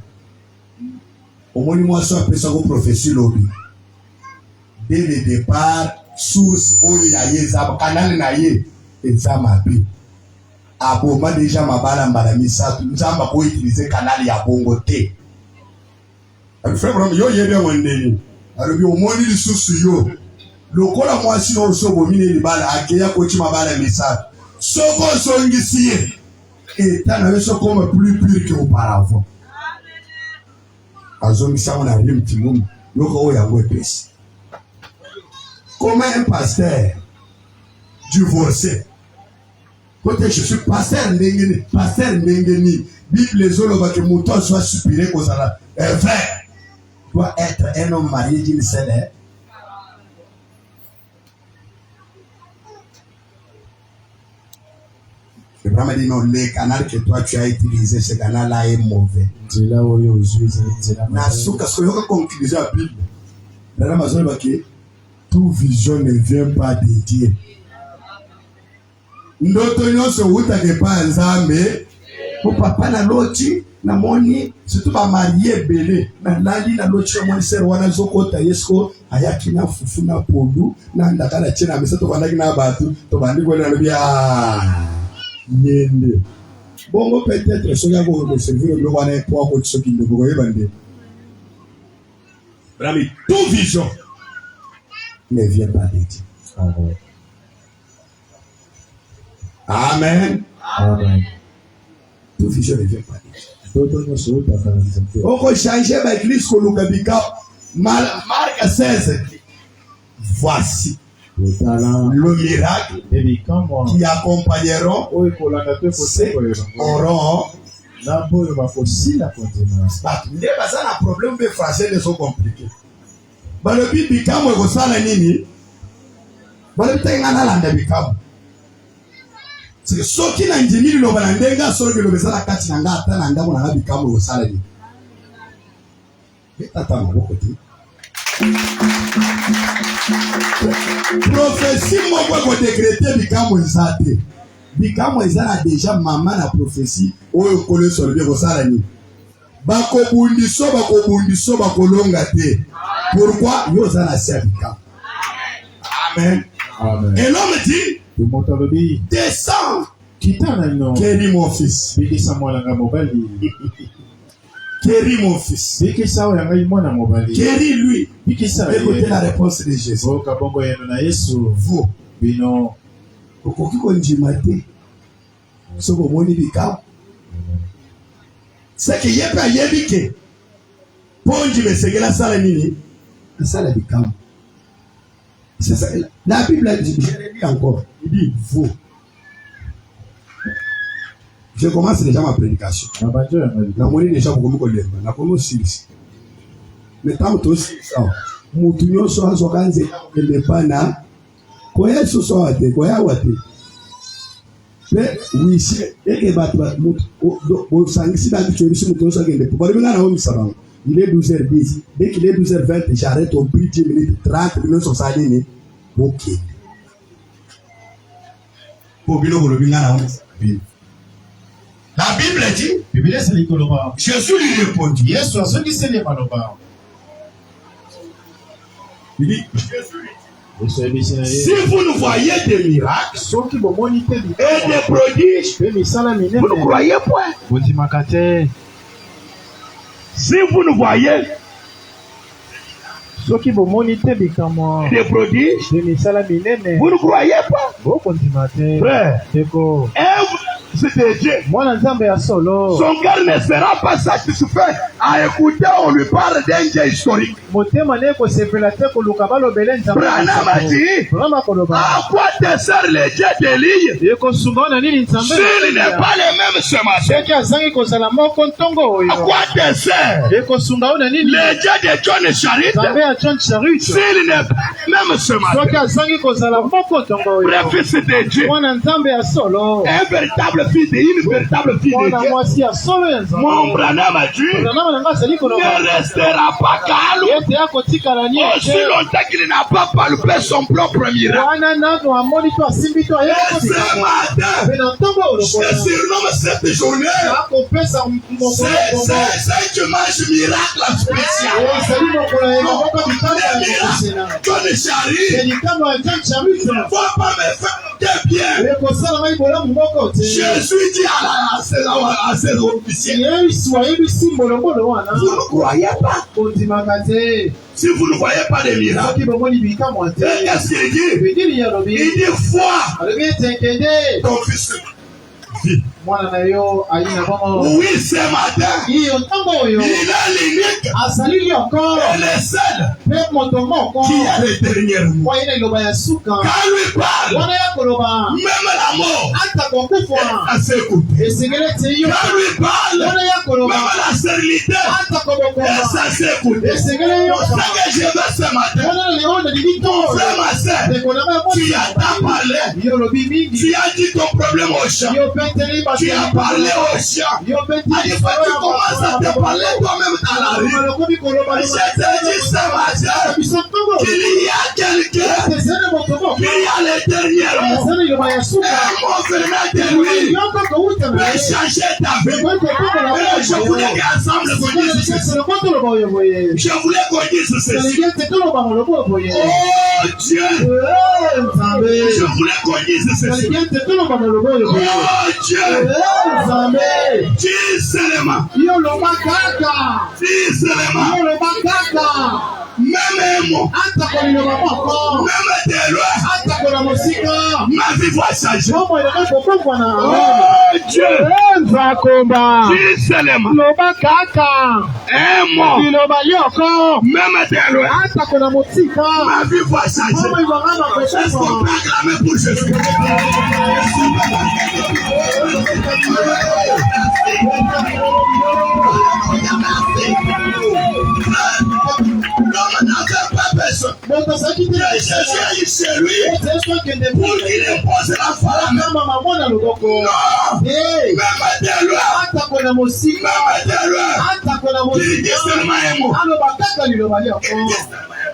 omoni moi so apesa ko prophétie lobi dès le départ source oyo ya yeza kanal na ye ezamabi aboma déjà mabala mbala misatu nzamba ko utiliser canal ya bongo te frère Branham yo yebe wendeni alobi omoni lisusu yo lokola mwasi no so bomine libala akeya ko ti mabala misatu soko songisiye etana yeso comme plus pur que auparavant azongisa on a lim timum yoko o ya wepesi comme un pasteur divorcé côté je suis pasteur ndengeni Bible zoloba que mouton soit supéré aux ala vrai doit être un homme marié d'une seule. Le Brahma dit non, le canal que toi tu as utilisé, ce canal-là est mauvais. Nasuka, ce que je conclusion à la Bible, le Brahma zoloba que toute vision ne vient pas de Dieu. Ndoto nyonso utake pa nzambe po papa na loti na moni surtout ba marié belé na lali na loti moni ser wana zokota yesko ayaki na fufu na pondu na ndakala chena mesa to bandaki na batu to bandi ko na bia yende bongo peut-être soya ko ko servir le wana po ko tsoki ndo ko yebande brami toute vision ne vient pas de Dieu. Amen. Amen. Tout vision ne vient pas de Dieu. On peut changer l'église que nous avons Marc 16. Voici le miracle qui accompagneront ceux auront un problème de français ne sont compliqués. Mais le but du camp est ça la nini. Mais le temps est là dans le camp. C'est ce qui n'a njimili lo bandenga solo ke lo besala kati na ngata na ndamo na bikamu osala ni. Tata maboko ti. Prophétie moko ko décréter bikamu ezate. Bikamu ezala déjà maman na prophétie oyo kolo solo be osala ni. Bakobundiso bakolonga te. Pourquoi yo zala sia bikamu? Amen. Amen. Et l'homme dit descends. Kéri mon fils. Kéri mon fils. Kéri lui. Écoutez la réponse de Jésus. Vous. Okoki konjimate. Soko moni bika. C'est que yepa yebike. Ponji mesegela sala nini? Sala bika. C'est ça. La Bible dit, je l'ai dit encore, il dit vous. Je commence déjà ma prédication. La moitié déjà pour que je la commence ici. Mais tant que aussi ça, mutunyo so azokanze elebana koya so so ate koya wate. Mais oui c'est et ba mutu o sangisi ba kichobisi mutunyo so kende. Pour bien na o misaba. Il est 12h10. Dès qu'il est 12h20, j'arrête au prix 10 minutes, 30 minutes sur sa ligne. Ok. La Bible dit, Jésus lui répondit. Il dit, si vous nous voyez des miracles et des prodiges, vous ne croyez point. Si vous nous voyez des prodiges, vous ne croyez pas. Frère, de Dieu. mwana nzambe ya solo Son cœur ne sera pas satisfait à écouter, on lui parle d'un Dieu historique. motema na ye kosepela te koluka balobele nzambe Branham a dit, programa koloba à quoi te sert le Dieu d'Élie ekosunga na nini nzambe s'il n'est pas le même ce matin? soki azangi kozala moko ntongo À oyo quoi te sert ekosunga o na nini le Dieu de John Charit nzambe ya John Charit s'il n'est pas le même ce matin? soki azangi kozala moko ntongo oyo Le fils de Dieu, mwana nzambe ya solo un véritable fils de une véritable fille de mwana Dieu. mwasi ya solo ya nzambe Mon Branham a dit, programa na nga azali koloba ne restera pas calme ete akotikala nie aussi longtemps qu'il n'a pas palpé son propre miracle. wana nano amoni to asimbi to aye Et ce matin, pe na ntongo oyo je lokola surnomme cette journée, akopesa mokolo c'est dimanche miracle spécial. ezali mokolo ya maboko bitano ya kokosela John Charit elikano ya John Charit ne va pas me faire de bien. ekosala ngai bolamu moko te Je suis dit à ces officiers, yesu ayebisi mbolombolo wana vous ne croyez pas? ondimaka te Si vous ne voyez pas de miracle, soki bomoni bikamwa te qu'est-ce qu'il dit? bedili alobi Il dit, foi, alobi ete nkende ton fils vit. mwana na yo ayi na bongo Oui, ce matin, iyo ntongo oyo il est l'unique azali lioko et le seul mpe moto moko qui a le dernier mot. po aye na liloba ya suka Quand lui parle, wana ya koloba même la mort, ata kokufa elle s'écoute. esengeli ete yo Quand lui parle, wana ya koloba même la stérilité, ata kobokoma ça s'écoute. esengeli yo Pour ça que je vais ce matin, wana na leo nalili mon to frère, ma soeur, ndeko na ngai tu as parlé, yo lobi mingi tu as dit ton problème au chien, yo peteli tu as parlé au chien. yo peteli Il faut que tu commences à te parler toi-même dans la rue. lokomi koloba Je te dis ce matin biso ntongo qu'il y a quelqu'un ezali moto moko qui a le dernier mot. ezali liloba ya suka Un mot venant de lui yoko kowuta na peut ye changer ta vie. ekoki kokola Mais je voulais qu'ensemble qu'on dise ceci. lokoto loba oyo boye Je voulais qu'on dise ceci. elingi ete toloba molobo boye Oh Dieu, nzambe je voulais qu'on dise ceci. elingi ete toloba molobo oyo boye Oh Dieu, nzambe dis seulement, yo loba kaka dis seulement, yo loba kaka même un mot, ata koliloba moko même de loin, ata kola mosika ma vie va changer. momo elenge kokongwana Oh Dieu, nzakomba dis seulement, loba kaka un mot, liloba yoko même de loin, ata kola mosika ma vie va changer. momo ibangama Est-ce qu'on kokongwana peut acclamer pour Jésus? L'homme n'avait pas besoin. moto azalaki te Mais Jésus a eu chez lui ete yesu akende pour qu'il impose la femme. kama mambo na loboko Non, Eh, même de loin, atako na mosika même de loin. atako na Il dit mosika seulement un mot. aloba kaka liloba lioko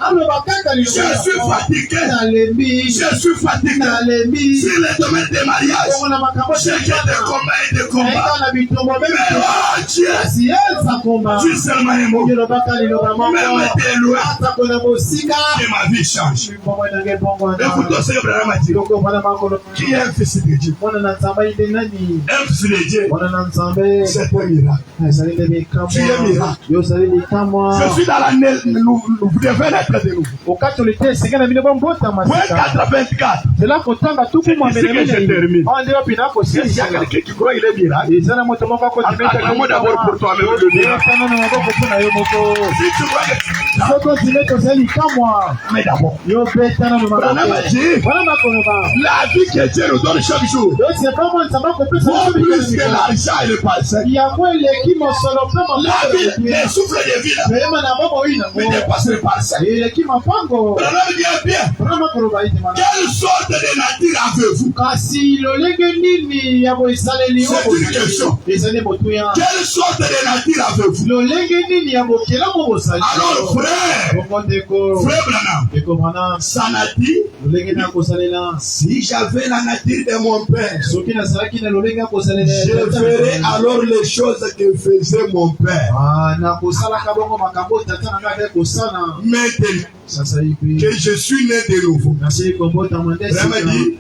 aloba kaka Je liloba suis lioko fatigué. nalembi Je suis fatigué. nalembi Sur le domaine des mariages, bongo na makambo j'ai que des combats et des combats. eka na bitombo Mais meme oh Dieu, kasi yeza komba dis seulement un mot. lobaka liloba moko Même de loin, atako na mosika que ma vie change. bongo nange bongo Écoutons ce que Abraham a dit. loko wana makolo Qui est un fils de Dieu? mwana na nzambe ayinde nani Un fils de Dieu, mwana na nzambe c'est un miracle. ezali nde bikamwa Tu es miracle. yo ozali bikamwa Je suis dans l'année, vous devez naître de nouveau. okatoli te esengeli na bino bombotama Point sika 84. zela kotanga tuku C'est ici que je termine. awa nde wapi Il y a nakosilisa quelqu'un qui croit qu'il est miracle. eza na moto moko Attends-moi d'abord pour toi-même le miracle. akotana na maboko mpo na yo moko Si tu crois que tu es miracle, soki ozile tozali likamwa mais d'abord, yo betana na Branham a maboko dit, wana makoloba la vie que Dieu nous donne chaque jour, yo sepamo nzambe akopesa vaut biso plus que bikamwa. l'argent et le passé. yango eleki mosolo mpe La vie, mapango les souffles de vie, là, meyema na bobo oyi mais nango dépasse le passé. eleki mapango Branham dit bien, wana makoloba ete mana quelle sorte de nature avez-vous? kasi lolenge nini ya boesaleli C'est une question. ezali motuya Quelle sorte de nature avez-vous? lolenge nini ya bokelamu bosali Alors, frère, bongo ndeko frère Branham, ekomana ça n'a dit, lolenge na kosalela si j'avais la nature de mon père, soki nazalaki na lolenge ya kosalela je ferais alors les choses que faisait mon père. na kosalaka bongo makambo tata na ngai kosala Maintenant sasa hivi que je suis né de nouveau, nasili kombotama nde Branham dit,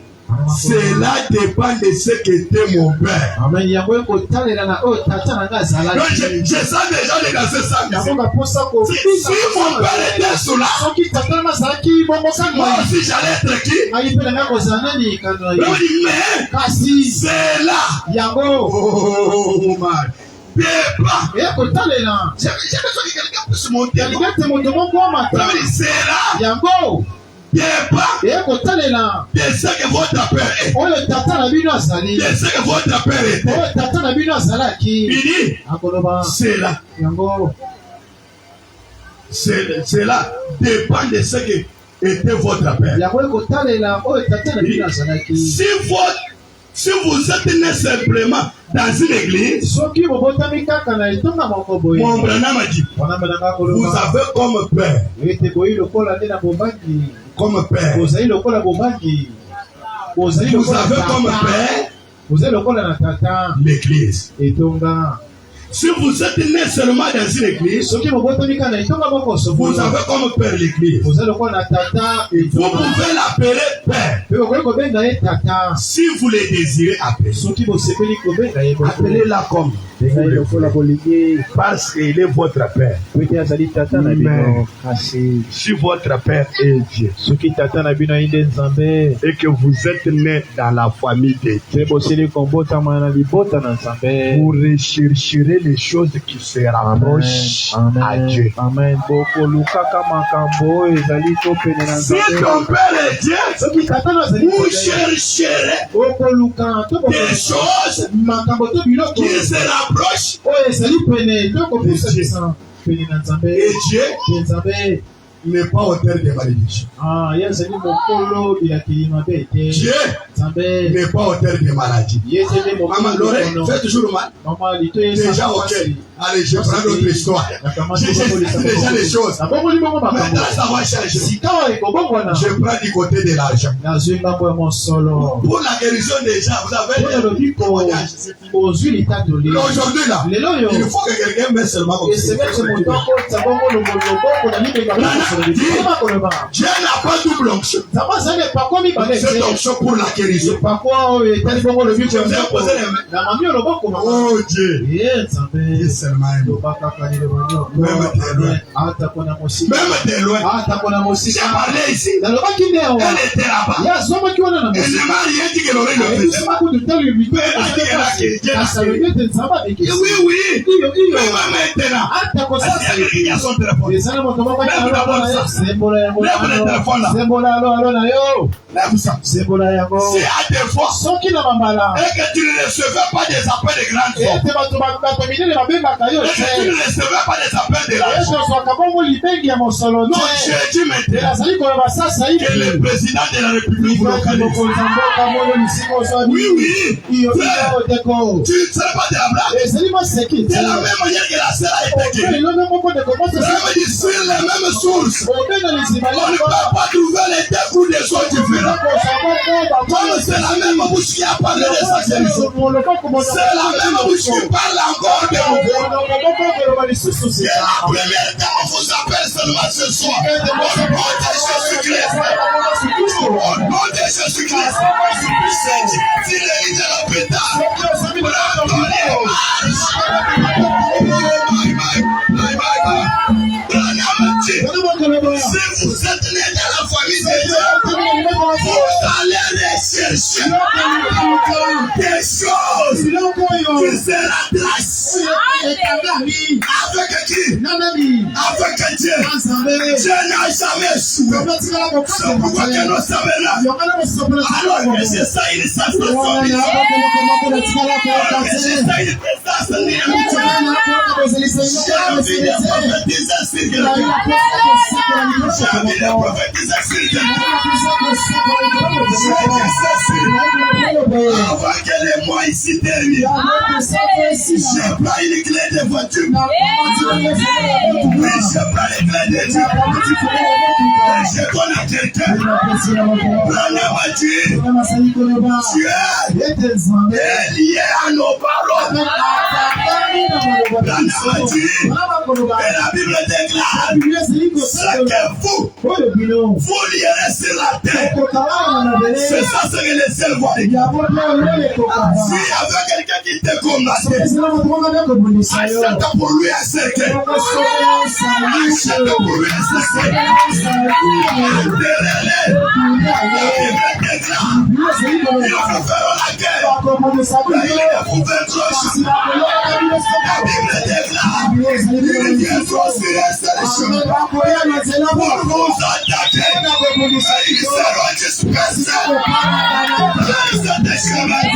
Cela dépend de ce qu'était mon père. Amen. Yango ekotalela na oyo tata na nga azalaki. Donc je sens déjà les gars ça. Yango baposa kobika. Si mon père était cela, soki tata na azalaki bongo moi kanga. aussi j'allais être qui? Ngai mpe na nga kozala nani kanga ye. Mais Kasi c'est là. yango. Oh man. Pas. Ekotalela. J'ai besoin que quelqu'un puisse monter. Yalinga te moto moko amata. C'est là. Yango. Pas. Ekotalela. De ce que votre père est. Oyo tata na bino azali. De ce que votre père est. Oyo tata na bino azalaki. Il dit. Akoloba. C'est là. Yango. Cela dépend de ce que était votre père. Yango ekotalela oyo tata na bino azalaki. Si vous êtes né simplement dans une église, soki bobotami kaka na etonga moko boye. Mon Branham a dit, vous avez comme père. Ete boyi lokola nde na bobangi. Comme père. Bozali lokola bobangi. Vous avez comme père. Bozali lokola na tata. L'église. Etonga. Si vous êtes né seulement dans une église, soki bobotami kaka na etonga moko sobo. Vous avez comme père l'église. Bozali lokola na tata. Vous pouvez l'appeler père. Pe okoki kobenga ye tata. Si vous le désirez appeler. Soki bosepeli kobenga ye. Appelez-la comme. Parce qu'il est votre père. Si votre père est Dieu et que vous êtes né dans la famille de Dieu, vous rechercherez les choses qui se rapprochent à Dieu. Amen. Si ton père est Dieu, vous chercherez des choses qui se rapprochent. Et Dieu n'est pas auteur de malédiction. Dieu n'est pas auteur de maladie. Maman Lorraine, fais toujours mal. Déjà, ok. Allez, je prends d'autres histoires. J'ai déjà les choses. Maintenant, ça va changer. Je prends du côté de l'argent. Pour la guérison des gens, vous avez aujourd'hui là, il faut que quelqu'un mette seulement comme ça. Dieu n'a pas double onction. C'est onction pour la guérison. Oh Dieu. Il seulement même de loin. J'ai parlé ici. Elle était là-bas. Elle ne m'a rien dit qu'elle aurait le faisait. Oui, oui. Même maintenant. Il y a son téléphone. Lève le téléphone là. Lève ça. C'est à des fois. Et que tu ne recevais pas des appels de grande forme. Et que tu ne recevais pas des appels de l'argent. Non, j'ai dit maintenant que le président de la République vous localise. Oui, oui. Frère, tu ne sais pas d'Abraham. De la même manière que la sœur a été guérie. Frère, ils sont les mêmes sources. On ne peut pas trouver les deux coups de choses différents. Comme c'est la même bouche qui a parlé de sa guérison. C'est la même bouche qui parle encore de vous. C'est la première fois qu'on vous appelle seulement ce soir. Au nom de Jésus-Christ. Au nom de Jésus-Christ. Si l'église de l'hôpital, prenez marche. Si vous êtes né dans la famille de Dieu, vous allez rechercher des choses qui se rattachent avec qui? Avec Dieu. Dieu n'a jamais échoué. C'est pourquoi que nous sommes là. Alors que c'est ça, il s'assoit. Alors que c'est ça, il s'assoit. J'ai envie de prophétiser sur quelqu'un. J'ai envie de prophétiser sur quelqu'un. Avant que les mois ici terminent, je prends une clé de voiture. Oui, je prends les clés de Dieu. Et je connais quelqu'un. Prends la voiture. Dieu est lié à nos paroles. Et la Bible déclare, ce que vous lierez sur la terre. C'est ça ce que les ciels voient. S'il y avait quelqu'un qui te combattait, achète pour lui un cercueil. Achète pour lui un cercueil. Enterrez-les. La Bible déclare, ils vous feront la guerre. Mais ils vous vaincront. La Bible déclare, ils viendront sur un seul chemin pour vous attaquer. Ils seront dispersés. Ils sont déchirés.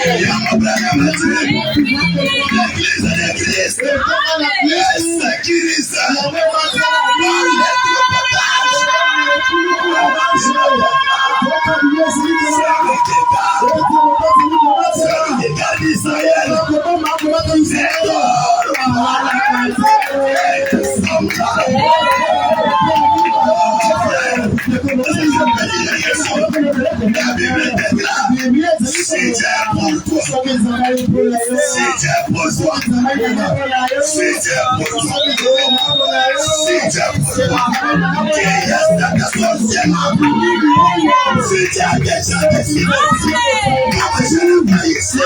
Il y a mon problème. L'église est sécurisée par les tropotages. Celui qui garde Israël, la Bible déclare, si Dieu est pour toi, si Dieu est pour toi, si Dieu est pour toi, si Dieu est pour toi, qui est cette sorcière, si Dieu a déjà décidé, comme je le vois ici,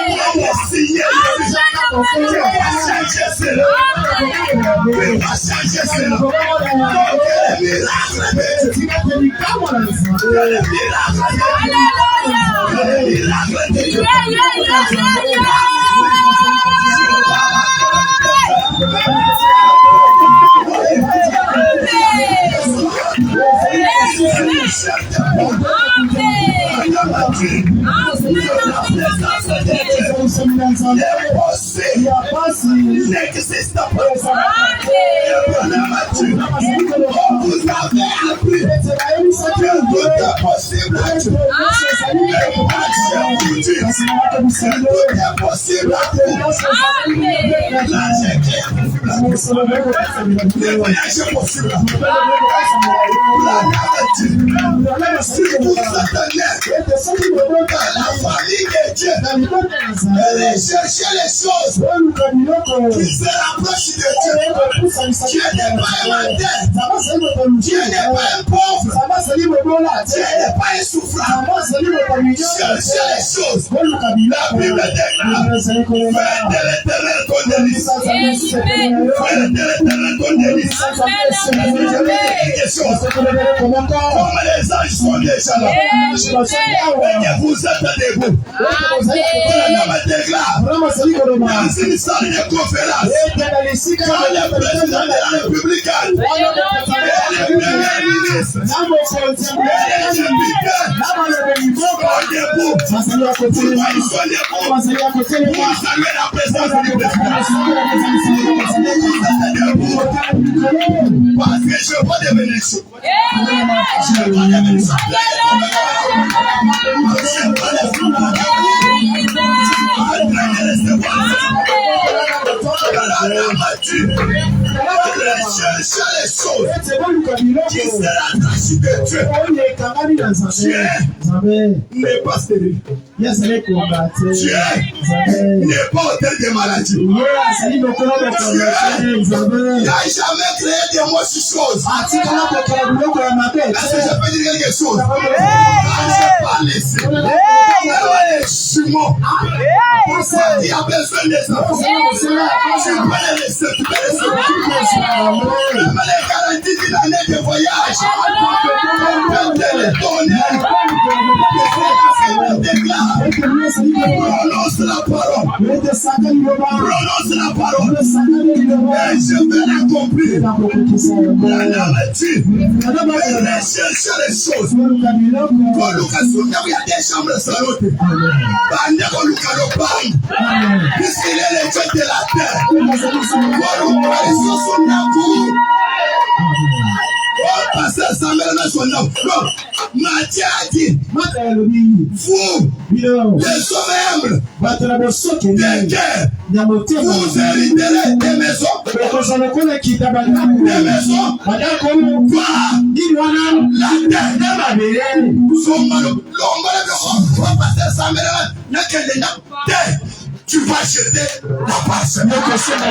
il est signé, tu vas changer cela, tu vas changer cela, donc le miracle de Dieu. N'existe pas. Vous avez appris que tout est possible à Dieu. Tout est possible à Dieu. Le voyage est possible. Si vous attendez la famille de Dieu, allez chercher les choses qui se rapprochent de Dieu. Dieu n'est pas un menteur. Dieu n'est pas un pauvre. Dieu n'est pas un souffrant. Cherchez les choses. La Bible déclare, faites de l'Éternel ton délice. Faites de l'Éternel ton délice. Quelque chose. Comme les anges sont déjà là. Et que vous êtes debout. La Bible déclare, dans une salle de conférence, quand le président de la République et le premier ministre et les députés sont debout. Ils sont debout pour saluer la présence du président. Vous êtes debout parce que je vois des bénédictions. Je vois des bénédictions. Cherchez les choses qui se rattachent de Dieu. Dieu n'est pas stérile. Dieu n'est pas auteur de maladie. Dieu n'a jamais créé des mauvaises choses. Est-ce que je peux dire quelque chose? Je parle ici. Les jumeaux. Il a besoin des enfants. Tu peux les laisser. Tu peux les laisser. Même les garanties d'une année de voyage. Peut-être les donner. Prononce la parole. Prononce la parole. Et je vais l'accomplir. La nature. Recherche les choses. Quand il y a des chambres salotes. Puisqu'il est le Dieu de la terre. Pasteur Samuel met son nom. Matthieu a dit, vous, les hommes humbles, des guerres, vous hériterez des maisons. Des maisons, quoi? La terre. Pasteur Samuel, tu vas jeter la parcelle. Recherchez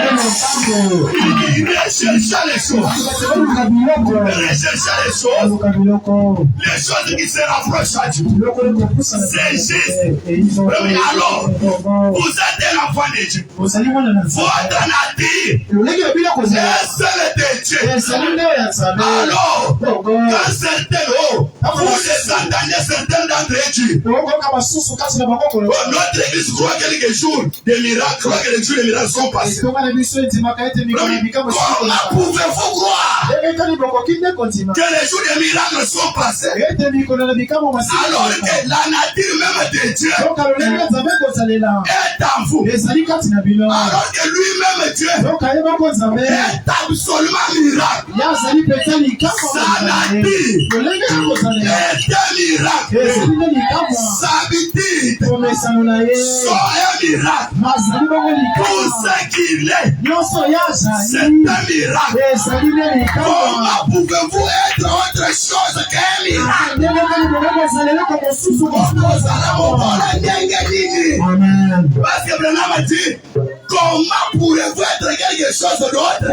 les choses. Recherchez les choses. Les choses qui se rapprochent à Dieu. C'est juste. Alors, vous êtes l'enfant de Dieu. Votre nature est celle de Dieu. Alors, quand certains, vous les entendez, certains d'entre eux, notre église croit que les jours des miracles, croit que les jours des miracles sont passés. Comment pouvez-vous croire que les jours des miracles sont passés alors que la nature même de Dieu est en vous, alors que lui-même Dieu est absolument miracle. Sa nature est un miracle. Sa habitude sont un miracle. Tout ce qu'il est, c'est un miracle. Comment pouvez-vous être autre chose qu'un miracle? Parce que Branham a dit, comment pourrez-vous être quelque chose d'autre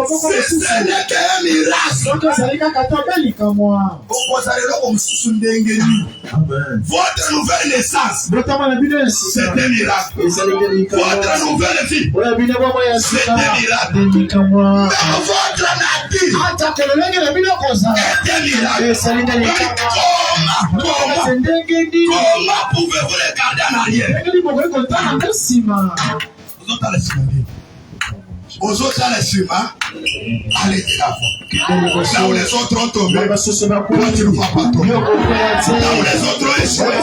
si ce n'est qu'un miracle? Votre nouvelle naissance, c'est un miracle. Votre nouvelle vie, c'est un miracle. Même votre nature est un miracle. Comment pouvez-vous les garder en arrière? Aux autres, à la chemin, allez de l'avant. Là où les autres ont tombé, toi tu ne vas pas tomber. Là où les autres ont échoué,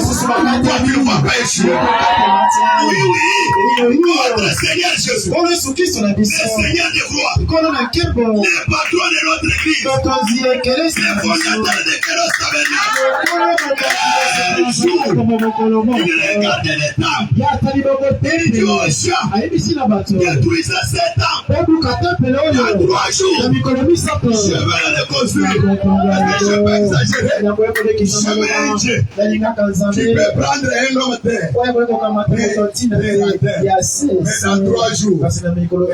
toi tu ne vas pas échouer. Oui, notre Seigneur Jésus, le Seigneur des rois, le patron de notre église, le fondateur de Kéros Tabernacle, il regardait les tables, il dit au chien, détruisez ces tables. Il y a 3 jours, je vais les construire. Est-ce que je peux exagérer? Je vais Dieu. Tu peux prendre un homme terre. Mais dans 3 jours,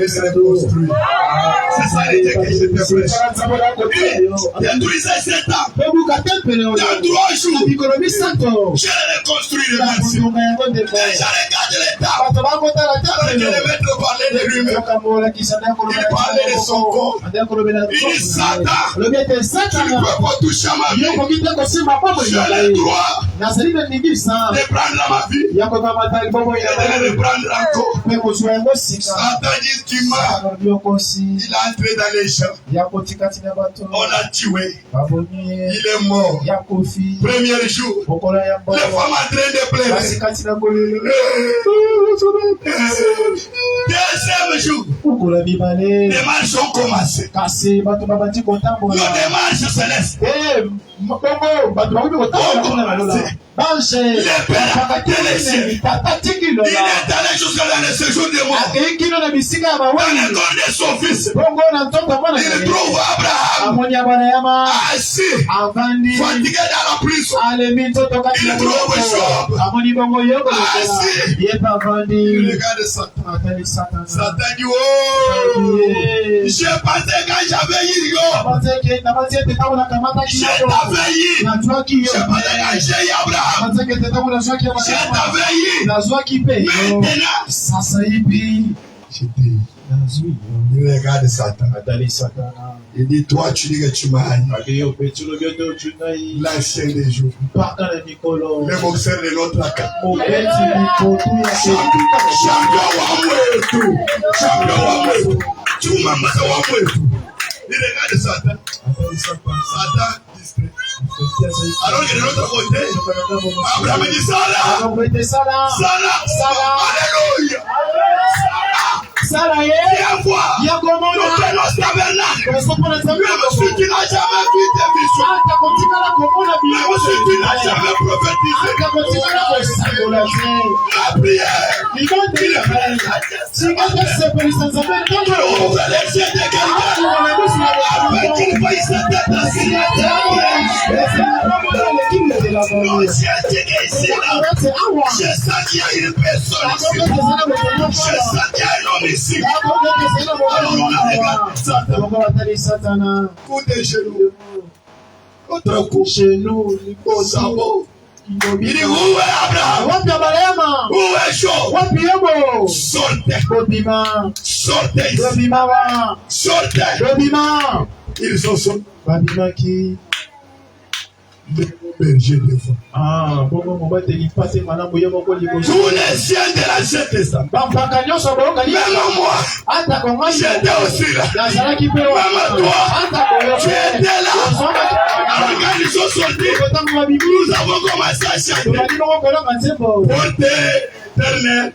il sera construit. C'est ça l'idée que je te prêche. Détruisez cette âme. Dans 3 jours, je les construire. Merci. Je regarde les tables. Je vais mettre parler de lui-même. Il parlait de son corps. Il dit Satan, tu ne peux pas toucher à ma vie. J'ai le droit de prendre ma vie et de le prendre encore. Satan dit tu m'as. Il est entré dans les champs. On l'a tué. Il est mort. Premier jour, les femmes en train de pleurer. Deuxième jour, les marches ont commencé. Nos démarches célestes. Le Père a délaissé. Il est allé jusqu'à dans le séjour des morts. Dans le corps de son fils, il trouve Abraham assis, fatigué dans la prison. Il trouve Job assis. Il regarde Satan. Satan dit, oh, j'ai pensé quand j'avais eu je t'avais eu. Je pensais quand j'ai eu Abraham. Maintenant, il regarde Satan. Il dit, toi, tu dis que tu m'as haï. L'ancien des jours. Le boxeur de notre acte. Champion, tu m'as dit, il regarde Satan. Satan distrait. Alors que de l'autre côté, Abraham dit Salah. Alléluia. Viens voir. Le Kéros Tabernacle. Même si tu n'as jamais vu tes visions. Même si tu n'as jamais prophétisé. La prière. Il est ouvre les yeux de quelqu'un. Afin qu'il voie sa tête assis. Non, j'ai été ici là. Je sens qu'il y a une personne ici. Je sens qu'il y a un homme ici. Alors on a Satan. Coup de genou. Autre coup. Genou. Au sabot. Il dit où est Abraham? Où est Job? Sortez. Sortez. Sortez. Ils sont sortis. Babima qui. Berger de foi. Ah, bon, passé maintenant, Tous les siens de l'Ancien Testament. Même moi. J'étais aussi là. Même toi. Tu étais là. Quand ils sont sortis, nous avons commencé à chanter. Bonté éternelle.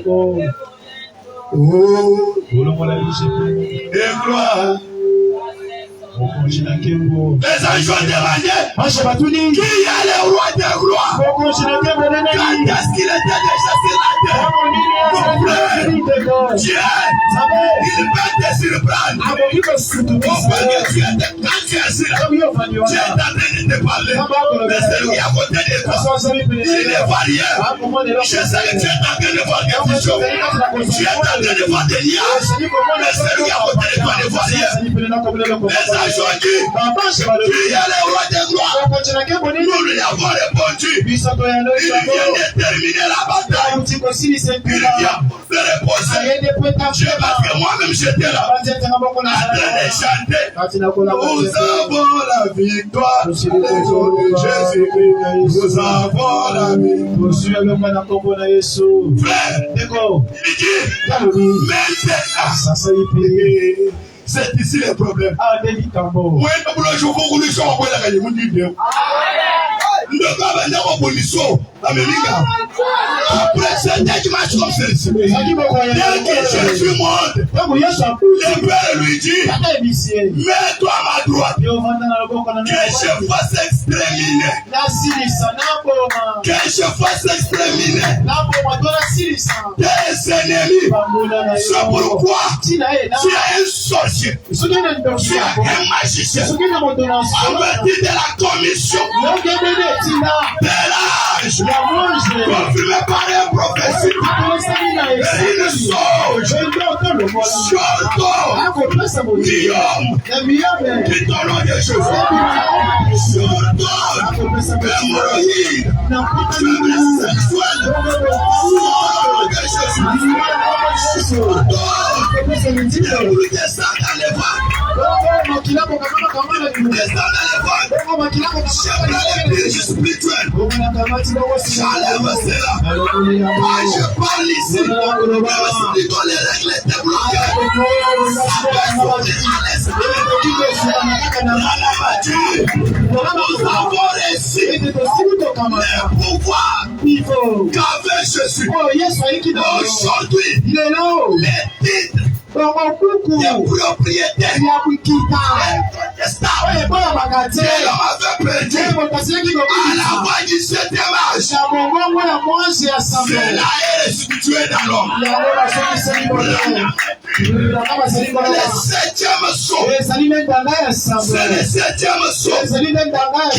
Oh. Et gloire. Les anges ont demandé qui est le roi des rois. Quand est-ce qu'il était déjà sur la terre? Mon frère, Dieu, il va te surprendre. Pourquoi que tu étais quand tu es sur la terre? Tu es en train de te parler. Mais celui à côté de toi, il ne voit rien. Je sais que tu es en train de voir quelque chose. Tu es en train de voir des liens. Mais celui à côté de toi ne voit rien. Les anges ont dit, qui est le roi des gloires? Nous lui avons répondu. Il vient de terminer la bataille. Il vient pour se reposer. Dieu, parce que moi-même j'étais là. En train de chanter. Nous avons la victoire. Au nom de Jésus-Christ. Nous avons la victoire. Frère, il dit, maintenant. C'est ici le problème. Oui, je vous dis que après ce match comme celle-ci, dès que Jésus monte, le Père lui dit, mets-toi à ma droite, que je fasse exterminer. Que je fasse exterminer tes ennemis. C'est pourquoi tu as un sorcier, tu as un magicien, averti de la commission de l'âge, confirmé par un prophétie, et une sauge, Shorto, Guillaume, qui ton nom de Jésus, Shorto, hémorroïde, faiblesse sexuelle, nom de Jésus, Shorto, le descend dans les vagues, descend dans les vagues, chef dans les pièges spirituels, j'enlève cela, je parle ici, même si dans les règles étaient bloquées, ça va sortir à l'esprit, nous avons réussi le pouvoir qu'avait Jésus. Aujourd'hui, les titres des propriétaires incontestables que l'homme avait perdu à la voix du 7e âge, cela est restitué dans l'homme. Le 7e saut, c'est le 7e saut qui ramène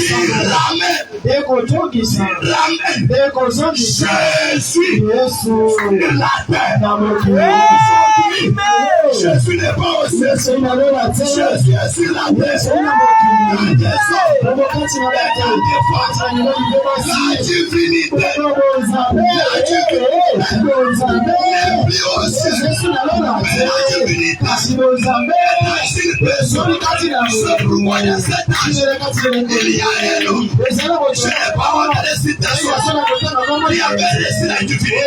Jésus sur la terre. Jésus n'est pas au ciel. Jésus est sur la terre. La divinité n'est plus au ciel. Mais la divinité est une personne. C'est pourquoi dans cet âge, il y a un homme. Je n'ai pas honte de citer son nom. Il y avait laissé la divinité.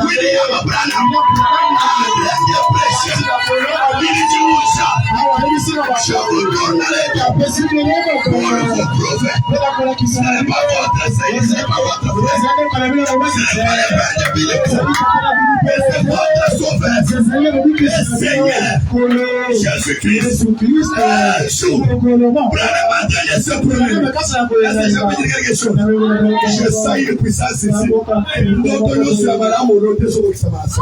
William Branham. Je vous donne les pour vous prouver. Ce n'est pas votre Seigneur, ce n'est pas votre frère, ce n'est pas le Père de Billy, mais c'est votre Sauveur, le Seigneur Jésus-Christ. Un jour, prenez ma dernière se promener. Est-ce que je peux dire quelque chose? Je sens une puissance ici. Donc, nous sommes là, on a été sur le semence.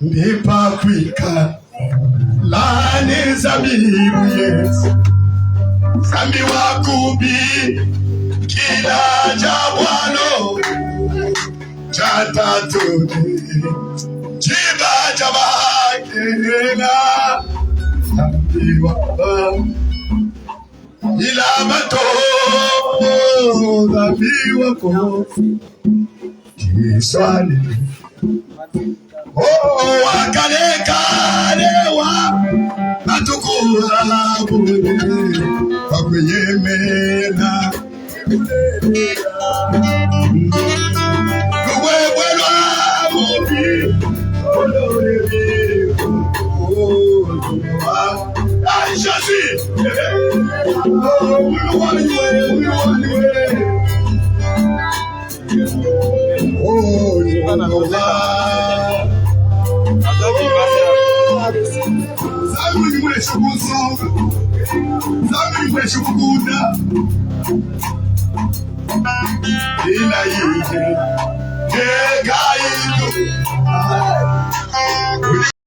Nipa kwika lani zabibu Yesu Sami wakubi kila jabwano Chatatuni Chiba jabakena Sami wapa Ilamato Sami wako Kiswani Oh, wakalekalewa Natukura bure Wakuyemena Kuwebwelwa mubi Olorebi Kuwa Aishasi Uluwaniwe Oh, Yonola Zamuni mwesho kusoga Zamuni mwesho kukunda Ila yije Kega yidu